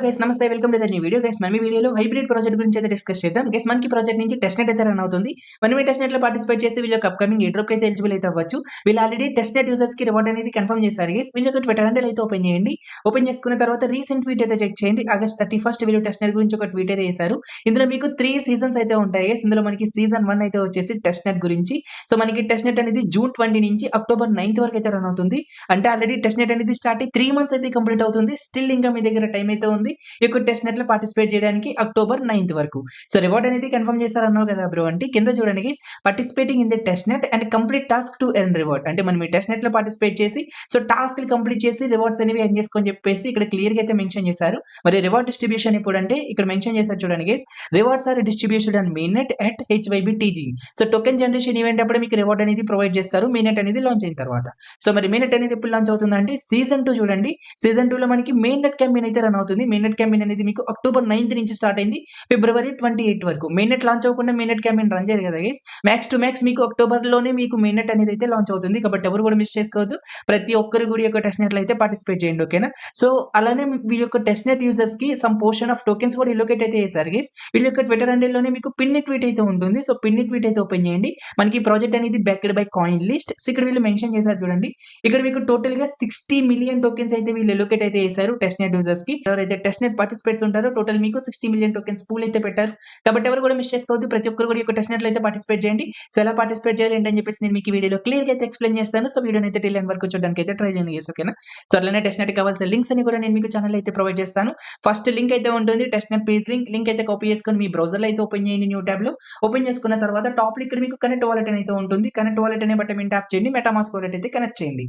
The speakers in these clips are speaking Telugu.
గైస్ నమస్తే, welcome to the new video. Guys మన వీడియోలో హైబ్రిడ్ ప్రాజెక్ట్ గురించి అయితే డిస్కస్ చేద్దాం. గైస్ మనకి ప్రాజెక్ట్ నుంచి టెస్ట్ నెట్ అయితే రన్ అవుతుంది. మనం ఈ టెస్ట్ నెట్ లో పార్టిసిపేట్ చేసి వీళ్ళ అప్కమింగ్ ఎయిర్ డ్రాప్ అయితే ఎలిజిబుల్ అయితే అవ్వచ్చు. వీళ్ళు ఆల్రెడీ టెస్ట్ నెట్ యూజర్స్ కి రివార్డ్ అనేది కన్ఫర్మ్ చేశారు. గైస్ వీళ్ళ ట్విట్టర్ హ్యాండిల్ అయితే ఓపెన్ చేయండి. ఓపెన్ చేసుకున్న తర్వాత రీసెంట్ ట్వీట్ అయితే చెక్ చేయండి. ఆగస్ట్ 31 వీళ్ళు టెస్ట్ నెట్ గురించి ఒక ట్వీట్ అయితే చేశారు. ఇందులో మీకు 3 సీజన్స్ అయితే ఉంటాయి. గైస్ ఇందులో మనకి సీజన్ 1 అయితే వచ్చేసి టెస్ట్ నెట్ గురించి. సో మనకి టెస్ట్ నెట్ అనేది జూన్ 20 నుంచి అక్టోబర్ 9 వరకు అయితే రన్ అవుతుంది. అంటే ఆల్రెడీ టెస్ట్ నెట్ అనేది స్టార్ట్ అయ్యి 3 మంత్స్ అయితే కంప్లీట్ అవుతుంది. స్టిల్ ఇంకా మీ దగ్గర టైం అయితే ఉంది. ఎక్కువ టెస్ట్ నెట్ లో పార్టిసిపేట్ చేయడానికి అక్టోబర్ 9 వరకు. సో రివార్డ్ అనేది కన్ఫర్మ్ చేశారన్నావు కదా బ్రో అంటే కింద చూడండి, participating in the test net and complete task to earn reward. అంటే మనం ఈ టెస్ట్ నెట్ లో పార్టిసిపేట్ చేసి సో టాస్క్ కంప్లీట్ చేసి రివార్డ్స్ అనేవి ఎర్న్ చేసుకొని చెప్పేసి ఇక్కడ క్లియర్ గా అయితే మెన్షన్ చేశారు. మరి రివార్డ్ డిస్ట్రిబ్యూషన్ ఇప్పుడు అంటే ఇక్కడ మెన్షన్ చేశారు చూడండి guys, rewards are distribution and mainnet at HYBTG. So token generation event అప్పుడు మీకు రివార్డ్ అనేది ప్రొవైడ్ చేస్తారు మెయిన్ నెట్ అనేది లాంచ్ అయిన తర్వాత. సో మరి మెయిన్ నెట్ అనేది ఎప్పుడు లాంచ్ అవుతుందంటే సీజన్ 2 చూడండి. సీజన్ 2 లో మనకి మెయిన్ నెట్ క్యాంపెయిన్ అయితే రన్ అవుతుంది. మెయిన్ నెట్ క్యాంపెయిన్ అనేది మీకు అక్టోబర్ 9 నుంచి స్టార్ట్ అయింది ఫిబ్రవరి 28 వరకు. మెయిన్ నెట్ లాంచ్ అవ్వకుండా మెయిన్ నెట్ క్యాంపెయిన్ రన్ చేయరు కదా గైస్. మ్యాక్స్ టు మ్యాక్స్ మీకు అక్టోబర్ లోనే మీకు మెయిన్ నెట్ అనేది అయితే లాంచ్ అవుతుంది. కాబట్టి ఎవరు కూడా మిస్ చేసుకోవద్దు. ప్రతి ఒక్కరు కూడా యొక్క టెస్ట్ నెట్ లో అయితే పార్టిసిపేట్ చేయండి, ఓకేనా. సో అలానే వీళ్ళ యొక్క టెస్ట్ నెట్ యూజర్స్ కి సమ్ పోర్షన్ ఆఫ్ టోకెన్స్ కూడా ఇలొకేట్ అయితే చేశారు గైస్. వీళ్ళ యొక్క ట్విట్టర్ హ్యాండిల్ లోనే మీకు పిన్ ట్వీట్ అయితే ఉంటుంది. సో పిన్ ట్వీట్ అయితే ఓపెన్ చేయండి. మనకి ప్రాజెక్ట్ అనేది backed by coin list. So ఇక్కడ వీళ్ళు మెన్షన్ చేశారు చూడండి. ఇక్కడ మీకు టోటల్ గా 60 మిలియన్ టోకెన్స్ అయితే వీళ్ళు ఎలొకేట్ అయితే చేశారు టెస్ట్ నెట్ యూజర్స్ కి. ఎవరైతే టెస్ట్ నెట్ పార్టిసిపేట్స్ ఉంటారో టోటల్ మీకు 60 మిలియన్ టోకెన్స్ పూల్ అయితే పెట్టారు. కాబట్టి ఎవరు కూడా మిస్ చేసుకోవద్దు. ప్రతి ఒక్కరు కూడా టెస్ట్ నెట్ లో అయితే పార్టిసిపేట్ చేయండి. సో ఎలా పార్టిసిపేట్ చేయాలి ఏంటని చెప్పేసి నేను మీకు వీడియోలో క్లియర్ గా అయితే ఎక్స్ప్లెయిన్ చేస్తాను. సో వీడియోని అయితే టిల్ ఎండ్ వరకు చూడడానికి అయితే ట్రై చేయండి, ఓకేనా. సో అట్లనే టెస్ట్ నెట్ కావాల్సిన లింక్స్ అని కూడా నేను మీకు ఛానల్ అయితే ప్రొవైడ్ చేస్తాను. ఫస్ట్ లింక్ అయితే ఉంటుంది టెస్ట్ నెట్ పేజ్ లింక్ అయితే కాపీ చేసుకొని మీ బ్రౌజర్ లో అయితే ఓపెన్ చేయండి. న్యూ ట్యాబ్ లో ఓపెన్ చేసుకున్న తర్వాత టాప్ ఇక్కడ మీకు కనెక్ట్ వాలెట్ అయితే ఉంటుంది. కనెక్ట్ వాలెట్ అనే బటన్ ట్యాప్ చేయండి. మెటామాస్క్ వాలెట్ అయితే కనెక్ట్ చేయండి.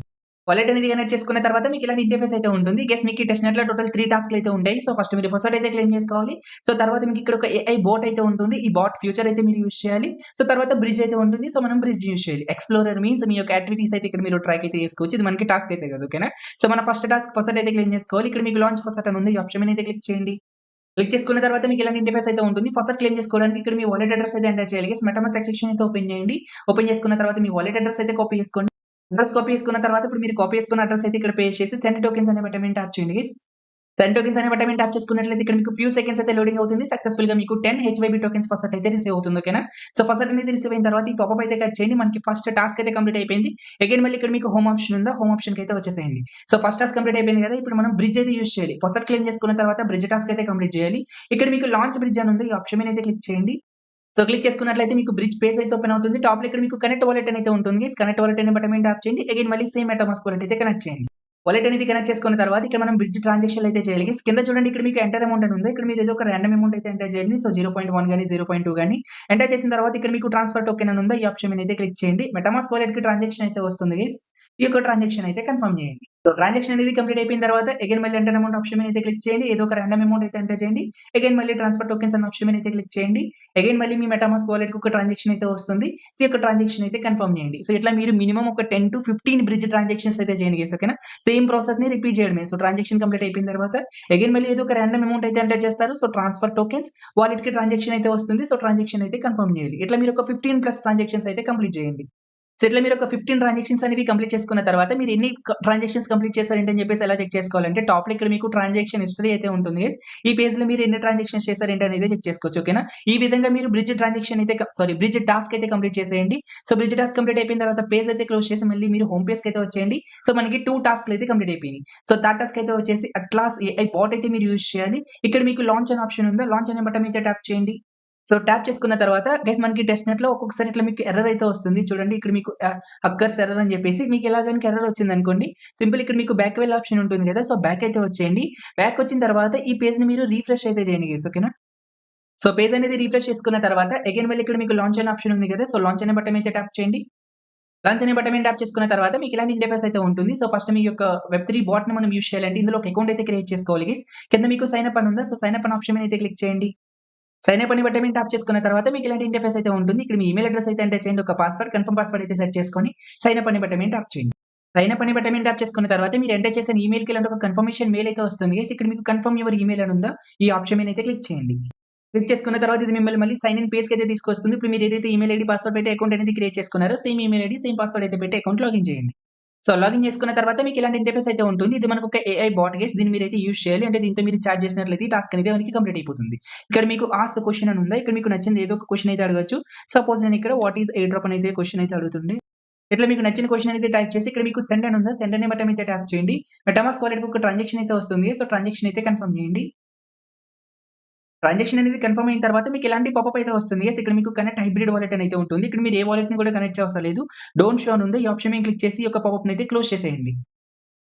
వాలెట్ అనేది కనెక్ట్ చేసుకున్న తర్వాత మీకు ఇలాంటి ఇంటర్ఫేస్ అయితే ఉంటుంది. గెస్ మీకు టెస్ట్ నెట్ లో టోటల్ 3 టాస్క్లు అయితే ఉంటాయి. సో ఫస్ట్ మీరు ఫస్ట్ అయితే క్లెయిమ్ చేసుకోవాలి. సో తర్వాత మీకు ఇక్కడ ఒక AI బోట్ అయితే ఉంటుంది. ఈ బాట్ ఫ్యూచర్ అయితే మీరు యూస్ చేయాలి. సో తర్వాత బ్రిడ్జ్ అయితే ఉంటుంది. సో మనం బ్రిడ్జ్ యూస్ చేయాలి. ఎక్స్ప్లోరర్ మీన్స్ మీ యొక్క యాక్టివిటీస్ అయితే ఇక్కడ మీరు ట్రాక్ అయితే చేసుకోవచ్చు. ఇది మనకి టాస్క్ అయితే కదా, ఓకేనా. సో మన ఫస్ట్ టాస్క్ ఫస్ట్ అయితే క్లెయిమ్ చేసుకోవాలి. ఇక్కడ మీకు లాంచ్ ఫస్ట్ అని ఉంది. ఈ ఆప్షన్ అయితే క్లిక్ చేయండి. క్లిక్ చేసుకున్న తర్వాత మీకు ఇలాంటి ఇంటర్ఫేస్ అయితే ఉంటుంది. ఫస్ట్ క్లెయిమ్ చేసుకోవడానికి ఇక్కడ మీ వాలెట్ అడ్రస్ అయితే ఎంటర్ చేయాలి. మెటామాస్క్ సెక్షన్ అయితే ఓపెన్ చేయండి. ఓపెన్ చేసుకున్న తర్వాత మీ వాలెట్ అడ్రస్ అయితే కాపీ చేసుకోండి. అడ్రస్ కాపీ చేసుకున్న తర్వాత ఇప్పుడు మీరు కాపీ చేసుకున్న అడ్రస్ అయితే ఇక్కడ పేస్ట్ చేసి సెండ్ టోకెన్స్ అనే బటన్ ట్యాప్ చేయండి. సెండ్ టోకెన్స్ అనే బటన్ ట్యాప్ చేసుకున్నట్లయితే ఇక్కడ మీకు ఫ్యూ సెకండ్స్ అయితే లోడింగ్ అవుతుంది. సక్సెస్ఫుల్ గా మీకు 10 HYB టోకెన్స్ ఫస్ట్ అయితే రిసీవ్ అవుతుంది, ఓకేనా. సో ఫస్ట్ అనేది రిసీవ్ అయిన తర్వాత ఈ పాపప్ అయితే కట్ చేయండి. మనకి ఫస్ట్ టాస్క్ అయితే కంప్లీట్ అయిపోయింది. అగైన్ మళ్ళీ ఇక్కడ మీకు హోమ్ ఆప్షన్ ఉందా, హోమ్ ఆప్షన్ కి అయితే వచ్చేసేయండి. సో ఫస్ట్ టాస్క్ కంప్లీట్ అయిపోయింది కదా. ఇప్పుడు మనం బ్రిడ్జ్ అయితే యూస్ చేయాలి. ఫస్ట్ క్లెయిమ్ చేసుకున్న తర్వాత బ్రిడ్జ్ టాస్క్ అయితే కంప్లీట్ చేయాలి. ఇక్కడ మీకు లాంచ్ బ్రిడ్జ్ అని ఉంది. ఈ ఆప్షన్ మీద అయితే క్లిక్ చేయండి. సో క్లిక్ చేసుకున్నట్లయితే మీకు బ్రిడ్జ్ పేజ్ అయితే ఓపెన్ అవుతుంది. టాప్ లో ఇక్కడ మీకు కనెక్ట్ వాలెట్ అయితే ఉంటుంది. కనెక్ట్ వాలెట్ అనే బటన్ ట్యాప్ చేయండి. అగైన్ మళ్ళీ సేమ్ మెటామాస్క్ వాలెట్ అయితే కనెక్ట్ చేయండి. వాలెట్ అనేది కనెక్ట్ చేసుకున్న తర్వాత ఇక్కడ మనం బ్రిడ్జ్ ట్రాన్సాక్షన్ అయితే చేయాలి. కింద చూడండి ఇక్కడ మీకు ఎంటర్ అమౌంట్ అని ఉంది. ఇక్కడ మీరు ఏదో ఒక ర్యాండమ్ అమౌంట్ అయితే ఎంటర్ చేయండి. సో 0.1 గానీ 0.2 గానీ ఎంటర్ చేసిన తర్వాత ఇక్కడ మీకు ట్రాన్స్ఫర్ టోకెన్ అని ఉందా, ఈ ఆప్షన్ మీద అయితే క్లిక్ చేయండి. మెటామాస్క్ వాలెట్ కి ట్రాన్సాక్షన్ అయితే వస్తుంది గైస్. ఈ యొక్క ట్రాన్సాక్షన్ అయితే కన్ఫర్మ్ చేయండి. సో ట్రాన్సాక్షన్ అనేది కంప్లీట్ అయిపోయిన తర్వాత అగైన్ మళ్ళీ ఎంటర్ అమౌంట్ ఆప్షన్ మీద అయితే క్లిక్ చేయండి. ఏదో ఒక ర్యాండమ్ అమౌంట్ అయితే ఎంటర్ చేయండి. అగైన్ మళ్ళీ ట్రాన్స్ఫర్ టోకెన్స్ అన్న ఆప్షన్ మీద అయితే క్లిక్ చేయండి. అగైన్ మళ్ళీ మీ మెటామాస్క్ వాలెట్ కి ఒక ట్రాన్సాక్షన్ అయితే వస్తుంది. సో ఈ యొక్క ట్రాన్సాక్షన్ అయితే కన్ఫర్మ్ చేయండి. సో ఇట్లా మీరు మినిమం ఒక 10 to 15 బ్రిడ్జ్ ట్రాన్సాక్షన్స్ అయితే చేయండి గైస్, ఓకేనా. సేమ్ ప్రాసెస్ ని రిపీట్ చేయడమే. సో ట్రాన్సాక్షన్ కంప్లీట్ అయిపోయిన తర్వాత అగైన్ మళ్ళీ ఏదో ఒక ర్యాండమ్ అమౌంట్ అయితే ఎంటర్ చేస్తారు. సో ట్రాన్స్ఫర్ టోకెన్స్ వాలెట్ కి ట్రాన్సాక్షన్ అయితే వస్తుంది. సో ట్రాన్సాక్షన్ అయితే కన్ఫర్మ్ చేయాలి. ఇట్లా మీరు ఒక 15+ ట్రాన్సాక్షన్స్ అయితే కంప్లీట్ చేయండి. సో ఇట్లా మీరు ఒక 15 ట్రాన్సాక్షన్స్ అనేవి కంప్లీట్ చేసుకున్న తర్వాత మీరు ఎన్ని ట్రాన్సాక్షన్స్ కంప్లీట్ చేశారంటే చెప్పేసి ఎలా చెక్ చేసుకోవాలంటే టాప్ లో ఇక్కడ మీకు ట్రాన్సాక్షన్ హిస్టరీ అయితే ఉంటుంది. ఈ పేజ్ లో మీరు ఎన్ని ట్రాన్సాక్షన్స్ చేశారంటే అనేది చెక్ చేసుకోవచ్చు, ఓకేనా. ఈ విధంగా మీరు బ్రిడ్జ్ ట్రాన్సాక్షన్ అయితే బ్రిడ్జ్ టాస్క్ అయితే కంప్లీట్ చేసేయండి. సో బ్రిడ్జ్ టాస్క్ కంప్లీట్ అయిపోయిన తర్వాత పేజ్ అయితే క్లోజ్ చేసి మళ్ళీ మీరు హోమ్ పేజ్ అయితే వచ్చేయండి. సో మనకి 2 టాస్క్లు అయితే కంప్లీట్ అయిపోయినాయి. సో థర్డ్ టాస్క్ అయితే వచ్చేసి అట్లాస్ AI బాట్ అయితే మీరు యూజ్ చేయాలి. ఇక్కడ మీకు లాంచ్ అనే ఆప్షన్ ఉందా, లాంచ్ అనే బటన్ అయితే ట్యాప్ చేయండి. సో ట్యాప్ చేసుకున్న తర్వాత గైస్ మనకి టెస్ట్ నెట్ లో ఒక్కొక్కసారి ఇట్లా మీకు ఎర్రర్ అయితే వస్తుంది. చూడండి ఇక్కడ మీకు హక్కర్స్ ఎర్రర్ అని చెప్పేసి మీకు ఎలా కనుక ఎర్రర్ వచ్చింది అనుకోండి, సింపుల్ ఇక్కడ మీకు బ్యాక్ వెళ్ళే ఆప్షన్ ఉంటుంది కదా. సో బ్యాక్ అయితే వచ్చేయండి. బ్యాక్ వచ్చిన తర్వాత ఈ పేజ్ ని మీరు రీఫ్రెష్ అయితే చేయండి గైస్, ఓకేనా. సో పేజ్ అనేది రీఫ్రెష్ చేసుకున్న తర్వాత అగైన్ మళ్ళీ ఇక్కడ మీకు లాంచ్ అనే ఆప్షన్ ఉంది కదా. సో లాంచ్ అనే బటన్ అయితే ట్యాప్ చేయండి. లాంచ్ అనే బటన్ ట్యాప్ చేసుకున్న తర్వాత మీకు ఇలాంటి ఇంటర్ఫేస్ అయితే ఉంటుంది. సో ఫస్ట్ మీ యొక్క Web3 బాట్ ని మనం యూస్ చేయాలంటే ఇందులో ఒక అకౌంట్ అయితే క్రియేట్ చేసుకోవాలి గైస్. కింద మీకు సైన్ అప్ అని ఉందా. సో సైన్ అప్ అనే ఆప్షన్ అయితే క్లిక్ చేయండి. సైన్ అప్ అని బటన్ ట్యాప్ చేసుకున్న తర్వాత మీకు ఇలాంటి ఇంటర్ఫేస్ అయితే ఉంటుంది. ఇక్కడ మీ ఈమెయిల్ అడ్రస్ అయితే ఎంటర్ చేయండి. ఒక పాస్వర్డ్ కన్ఫర్మ్ పాస్వర్డ్ అయితే సెట్ చేసుకొని సైన్ అప్ అని బటన్ ట్యాప్ చేయండి. సైన్ అప్ అని బటన్ ట్యాప్ చేసుకున్న తర్వాత మీరు ఎంటర్ చేసిన ఈమెయిల్ కి ఇలాంటి ఒక కన్ఫర్మేషన్ మెయిల్ అయితే వస్తుంది. ఇక్కడ మీకు కన్ఫర్మ్ యువర్ ఈమెయిల్ అని ఉందా, ఈ ఆప్షన్ మీద అయితే క్లిక్ చేయండి. క్లిక్ చేసుకున్న తర్వాత ఇది మిమ్మల్ని మళ్ళీ సైన్ ఇన్ పేజ్ కి అయితే తీసుకొస్తుంది. ఇప్పుడు మీరు ఏదైతే ఈమెయిల్ ఐడి పాస్వర్డ్ పెట్టి అకౌంట్ అనేది క్రియేట్ చేసుకున్నారో same email ID same password అయితే పెట్టి అకౌంట్ లాగిన్ చేయండి. సో, లాగిన్ చేసుకున్న తర్వాత మీకు ఇలాంటి ఇంటర్‌ఫేస్ అయితే ఉంటుంది. ఇది మనకు ఒక ఏఐ బాట్ గైస్. దీన్ని మీరైతే యూజ్ చేయాలి. అంటే దీంతో మీరు చాట్ చేసినట్లయితే ఈ టాస్క్ అనేది మనకి కంప్లీట్ అయిపోతుంది. ఇక్కడ మీకు ఆస్క్ క్వెషన్ అని ఉందా? ఇక్కడ మీకు నచ్చింది ఏదో ఒక క్వెషన్ అయితే అడగొచ్చు. సపోజ్ నేను ఇక్కడ వాట్ ఈస్ ఎయిర్ డ్రాప్ అనేది క్వెషన్ అయితే అడుగుతుండే. ఇట్లా మీకు నచ్చిన క్వెషన్ అనేది టైప్ చేసి ఇక్కడ మీకు సెండ్ అని ఉందా? సెండ్ అనే బటన్ అయితే ట్యాప్ చేయండి. మెటామాస్క్ వాలెట్‌కి ఒక ట్రాన్సాక్షన్ అయితే వస్తుంది. సో, ట్రాన్సాక్షన్ అయితే కన్ఫర్మ్ చేయండి. ట్రాన్సాక్షన్ అనేది కన్ఫర్మ్ అయిన తర్వాత మీకు ఇలాంటి పాపప్ అయితే వస్తుంది. యెస్, ఇక్కడ మీకు కనెక్ట్ హైబ్రిడ్ వాలెట్ అని అయితే ఉంటుంది. ఇక్కడ మీరు ఏ వాలెట్‌ని కూడా కనెక్ట్ చేయవసరం లేదు. డోంట్ షో అని ఉంది. ఈ ఆప్షన్ మీద క్లిక్ చేసి ఈ యొక్క పాపప్‌ని అయితే క్లోజ్ చేసేయండి.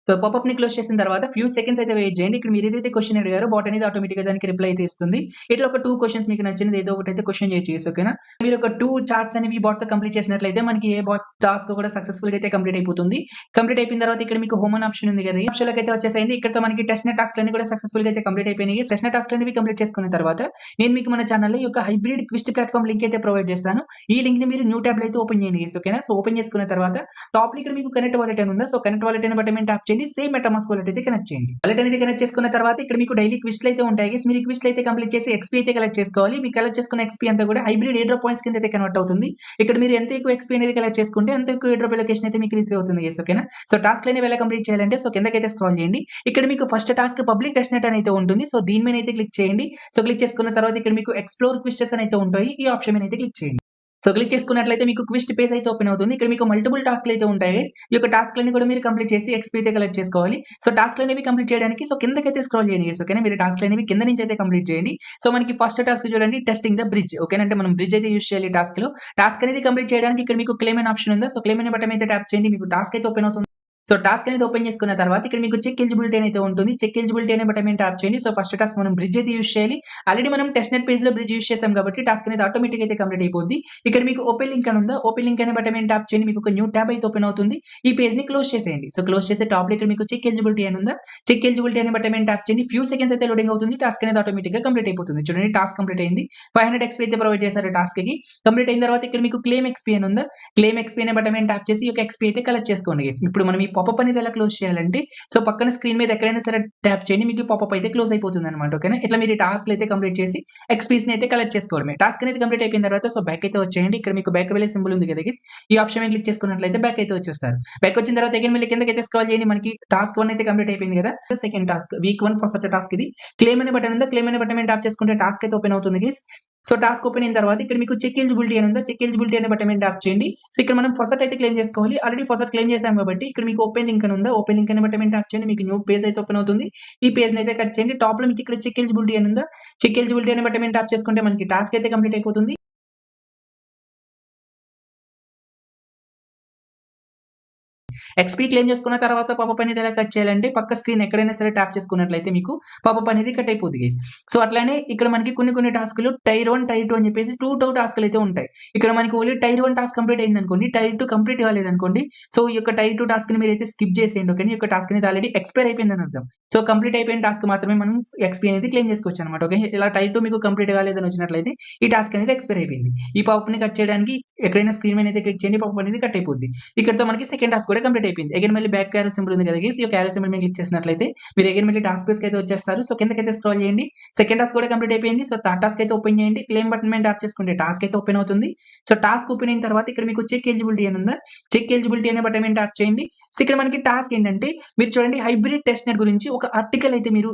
సో, పాపప్‌ని క్లోజ్ చేసిన తర్వాత ఫ్యూ సెకండ్స్ అయితే వెయిట్ చేయండి. ఇక్కడ మీరు ఏదైతే క్వెషన్ అడిగారో బాట్ అనేది ఆటోమేటిక్‌గా దానికి రిప్లై అయితే ఇస్తుంది. ఇట్లా ఒక 2 క్వెషన్స్ మీకు నచ్చినది ఏదో ఒకటైతే క్వెషన్ చేయొచ్చు. ఓకేనా? మీరు ఒక 2 చాట్స్ అనేవి బాట్‌తో కంప్లీట్ చేసినట్లయితే మనకి ఏ బాట్ టాస్క్ కూడా సక్సెస్‌ఫుల్‌గా అయితే కంప్లీట్ అయిపోతుంది. కంప్లీట్ అయిపోయిన తర్వాత ఇక్కడ మీకు హోమ్ అని ఆప్షన్ ఉంది కదా! ఈ ఆప్షన్‌లోకి అయితే వచ్చేసేయండి. ఇక్కడితో మనకి టెస్ట్‌నెట్ టాస్క్‌లన్నీ కూడా సక్సెస్‌ఫుల్‌గా అయితే కంప్లీట్ అయిపోయినాయి. టెస్ట్‌నెట్ టాస్క్‌లనేవి కంప్లీట్ చేసుకున్న తర్వాత నేను మీకు మన ఛానెల్‌లో ఈ యొక్క హైబ్రిడ్ క్విజ్ ప్లాట్‌ఫార్మ్ లింక్ అయితే ప్రొవైడ్ చేస్తాను. ఈ లింక్‌ని మీరు న్యూ ట్యాబ్‌లో అయితే ఓపెన్ చేయండి. ఓకేనా? సో, ఓపెన్ చేసుకున్న తర్వాత టాప్‌లో ఇక్కడ మీకు కనెక్ట్ వాలెట్ అని ఉందా? సో, కనెక్ట్ వాలెట్ అనే బటన్ మీద ట్యాప్ చేయండి. సేమ్ మెటామాస్క్ వాలెట్ అయితే కనెక్ట్ చేయండి. వాలెట్ అనేది కనెక్ట్ చేసుకున్న తర్వాత ఇక్కడ మీకు డైలీ క్విజ్‌లు అయితే ఉంటాయి గైస్. మీరు ఈ క్విజ్‌లు అయితే కంప్లీట్ చేసి ఎక్స్‌పీ అయితే కలెక్ట్ చేసుకోవాలి. మీరు కలెక్ట్ చేసుకున్న ఎక్స్‌పీ అంతా కూడా హైబ్రిడ్ ఎయిర్ డ్రాప్ పాయింట్స్ కింద అయితే కన్వర్ట్ అవుతుంది. ఇక్కడ మీరు ఎంత ఎక్కువ ఎక్స్‌పీ అనేది కలెక్ట్ చేసుకుంటే అంత ఎక్కువ ఎయిర్ డ్రాప్ లొకేషన్ అయితే మీకు రిసీవ్ అవుతుంది గైస్. ఓకేనా? సో, టాస్క్‌లనేవి ఎలా కంప్లీట్ చేయాలంటే సో, కిందకైతే స్క్రాల్ చేయండి. ఇక్కడ మీకు ఫస్ట్ టాస్క్ పబ్లిక్ టెస్ట్‌నెట్ అని అయితే ఉంటుంది. సో, దీని మీద అయితే క్లిక్ చేయండి. సో, క్లిక్ చేసుకున్న తర్వాత ఇక్కడ మీకు ఎక్స్‌ప్లోర్ క్విజెస్ అని అయితే ఉంటాయి. ఈ ఆప్షన్ మీద అయితే క్లిక్ చేయండి. సో, క్లిక్ చేసుకున్నట్లయితే మీకు క్విజ్ పేజ్ అయితే ఓపెన్ అవుతుంది. ఇక్కడ మీకు మల్టిపుల్ టాస్క్‌లు అయితే ఉంటాయి గైస్. ఈ యొక్క టాస్క్‌లన్నీ కూడా మీరు కంప్లీట్ చేసి ఎక్స్‌పీ అయితే కలెక్ట్ చేసుకోవాలి. సో, టాస్క్‌లనేవి కంప్లీట్ చేయడానికి సో, కిందకైతే స్క్రాల్ చేయండి గైస్. ఓకేనా? మీరు టాస్క్‌లనేవి కింద నుంచి అయితే కంప్లీట్ చేయండి. సో, మనకి ఫస్ట్ టాస్క్ చూడండి టెస్టింగ్ ద బ్రిడ్జ్. ఓకేనా? అంటే మనం బ్రిడ్జ్ అయితే యూజ్ చేయాలి టాస్క్‌లో. టాస్క్ అనేది కంప్లీట్ చేయడానికి ఇక్కడ మీకు క్లెయిమ్ అనే ఆప్షన్ ఉందా? సో, క్లెయిమ్ అనే బటన్ అయితే ట్యాప్ చేయండి. మీకు టాస్క్ అయితే ఓపెన్ అవుతుంది. సో, టాస్క్ అనేది ఓపెన్ చేసుకున్న తర్వాత ఇక్కడ మీకు చెక్ ఎలిజిబిలిటీ అని అయితే ఉంటుంది. చెక్ ఎలిజిబిలిటీ అనే బటన్ మీద ట్యాప్ చేయండి. సో, ఫస్ట్ టాస్క్ మనం బ్రిడ్జ్ అయితే యూజ్ చేయాలి. ఆల్రెడీ మనం టెస్ట్‌నెట్ పేజ్‌లో బ్రిడ్జ్ యూజ్ చేసాం కాబట్టి టాస్క్ అనేది ఆటోమేటిక్‌గా అయితే కంప్లీట్ అయిపోద్ది. ఇక్కడ మీకు ఓపెన్ లింక్ అని ఉందా? ఓపెన్ లింక్ అనే బటన్ మీద ట్యాప్ చేయండి. మీకు ఒక న్యూ ట్యాబ్ అయితే ఓపెన్ అవుతుంది. ఈ పేజ్‌ని క్లోజ్ చేసేయండి. సో, క్లోజ్ చేసి టాప్‌లో ఇక్కడ మీకు చెక్ ఎలిజిబిలిటీ అని ఉందా? చెక్ ఎలిజిబిలిటీ అనే బటన్ మీద ట్యాప్ చేయండి. ఫ్యూ సెకండ్స్ అయితే లోడింగ్ అవుతుంది. టాస్క్ అనేది ఆటోమేటిక్‌గా కంప్లీట్ అయిపోతుంది. చూడండి టాస్క్ కంప్లీట్ అయింది. 500 ఎక్స్‌పీ అయితే ప్రొవైడ్ చేశారు టాస్క్‌కి. కంప్లీట్ అయిన తర్వాత ఇక్కడ మీకు క్లెయిమ్ ఎక్స్‌పీ అని ఉందా? క్లెయిమ్ ఎక్స్‌పీ అనే బటన్ మీద ట్యాప్ చేసి ఈ యొక్క ఎక్స్‌పీ అయితే కలెక్ట్ చేసుకోండి గైస్. ఇప్పుడు మనం ఈ పాపప్ అనేది ఎలా క్లోజ్ చేయాలంటే సో, పక్కన స్క్రీన్ మీద ఎక్కడైనా సరే ట్యాప్ చేయండి. మీకు పాపప్ అయితే క్లోజ్ అయిపోతుందన్నమాట. ఓకేనా? ఇట్లా మీరు ఈ టాస్క్‌లు అయితే కంప్లీట్ చేసి ఎక్స్‌పీస్‌ని అయితే కలెక్ట్ చేసుకోవడమే. టాస్క్ అనేది కంప్లీట్ అయిపోయిన తర్వాత సో, బ్యాక్ అయితే వచ్చేయండి. ఇక్కడ మీకు బ్యాక్ వెళ్ళే సింబల్ ఉంది కదా గైస్. ఈ ఆప్షన్ మీద క్లిక్ చేసుకున్నట్లయితే బ్యాక్ అయితే వచ్చేస్తారు. బ్యాక్ వచ్చిన తర్వాత అగైన్ మళ్ళీ కిందకైతే స్క్రాల్ చేయండి. మనకి టాస్క్ 1 అయితే కంప్లీట్ అయిపోయింది కదా! Second task week 1 first task ఇది. క్లెయిమ్ అనే బటన్ ఉందా? క్లెయిమ్ అనే బటన్ మీద ట్యాప్ చేసుకుంటే టాస్క్ అయితే ఓపెన్ అవుతుంది గైస్. సో, టాస్క్ ఓపెన్ అయిన తర్వాత ఇక్కడ మీకు చెక్ ఎలిజిబిలిటీ అని ఉందా? చెక్ ఎలిజిబిలిటీ అనే బటన్ మీద ట్యాప్ చేయండి. సో, ఇక్కడ మనం ఫస్ట్ అయితే క్లెయిమ్ చేసుకోవాలి. ఆల్రెడీ ఫస్ట్ క్లెయిమ్ చేసాం కాబట్టి ఇక్కడ మీకు ఓపెన్ లింక్ అని ఉందా? ఓపెన్ లింక్ అనే బటన్ మీద ట్యాప్ చేయండి. మీకు న్యూ పేజ్ అయితే ఓపెన్ అవుతుంది. ఈ పేజ్‌ని అయితే కట్ చేయండి. టాప్‌లో మీకు ఇక్కడ చెక్ ఎలిజిబిలిటీ అని ఉందా? చెక్ ఎలిజిబిలిటీ అనే బటన్ మీద ట్యాప్ చేసుకుంటే మనకి టాస్క్ అయితే కంప్లీట్ అయిపోతుంది. ఎక్స్‌పీ క్లెయిమ్ చేసుకున్న తర్వాత పాపప్ అనేది ఎలా కట్ చేయాలంటే పక్క స్క్రీన్ ఎక్కడైనా సరే ట్యాప్ చేసుకున్నట్లయితే మీకు పాపప్ అనేది కట్ అయిపోద్ది గైస్. సో, అట్లానే ఇక్కడ మనకి కొన్ని టాస్క్‌లు టైర్ 1, టైర్ 2 అని చెప్పేసి 2 టాస్క్‌లు అయితే ఉంటాయి. ఇక్కడ మనకి ఓన్లీ టైర్ 1 టాస్క్ కంప్లీట్ అయిందనుకోండి. టైర్ 2 కంప్లీట్ కాలేదనుకోండి. సో, ఈ యొక్క టైర్ 2 టాస్క్‌ని మీరైతే స్కిప్ చేసేయండి. ఓకేనా? ఈ యొక్క టాస్క్ అనేది ఆల్రెడీ ఎక్స్‌పైర్ అయిపోయిందని అర్థం. సో, కంప్లీట్ అయిపోయిన టాస్క్ మాత్రమే మనం ఎక్స్‌పీ అనేది క్లెయిమ్ చేసుకోవచ్చనమాట. ఓకే. ఇలా టైర్ 2 మీకు కంప్లీట్ కాలేదని వచ్చినట్లయితే ఈ టాస్క్ అనేది ఎక్స్‌పైర్ అయిపోయింది. ఈ పాపప్‌ని కట్ చేయడానికి ఎక్కడైనా స్క్రీన్ మీద అయితే క్లిక్ చేయండి. పాపప్ అనేది కట్ అయిపోద్ది. ఇక్కడితో మనకి సెకండ్ టాస్క్ కూడా కంప్లీట్ అయిపోయింది. అగైన్ మళ్ళీ బ్యాక్ యారో సింబల్ ఉంది కదా గైస్. ఈ యొక్క యారో సింబల్ మీద క్లిక్ చేసినట్లయితే మీరు అగైన్ మళ్ళీ టాస్క్ పేజ్‌కి అయితే వచ్చేస్తారు. సో, కిందకైతే స్క్రాల్ చేయండి. సెకండ్ టాస్క్ కూడా కంప్లీట్ అయిపోయింది. సో, థర్డ్ టాస్క్ అయితే ఓపెన్ చేయండి. క్లెయిమ్ బటన్ మీద ట్యాప్ చేసుకుంటే టాస్క్ అయితే ఓపెన్ అవుతుంది. సో, టాస్క్ ఓపెన్ అయిన తర్వాత ఇక్కడ మీకు చెక్ ఎలిజిబిలిటీ అని ఉందా? చెక్ ఎలిజిబిలిటీ అనే బటన్ మీద ట్యాప్ చేయండి. సో, ఇక్కడ మనకి టాస్క్ ఏంటంటే మీరు చూడండి హైబ్రిడ్ టెస్ట్‌నెట్ గురించి ఒక ఆర్టికల్ అయితే మీరు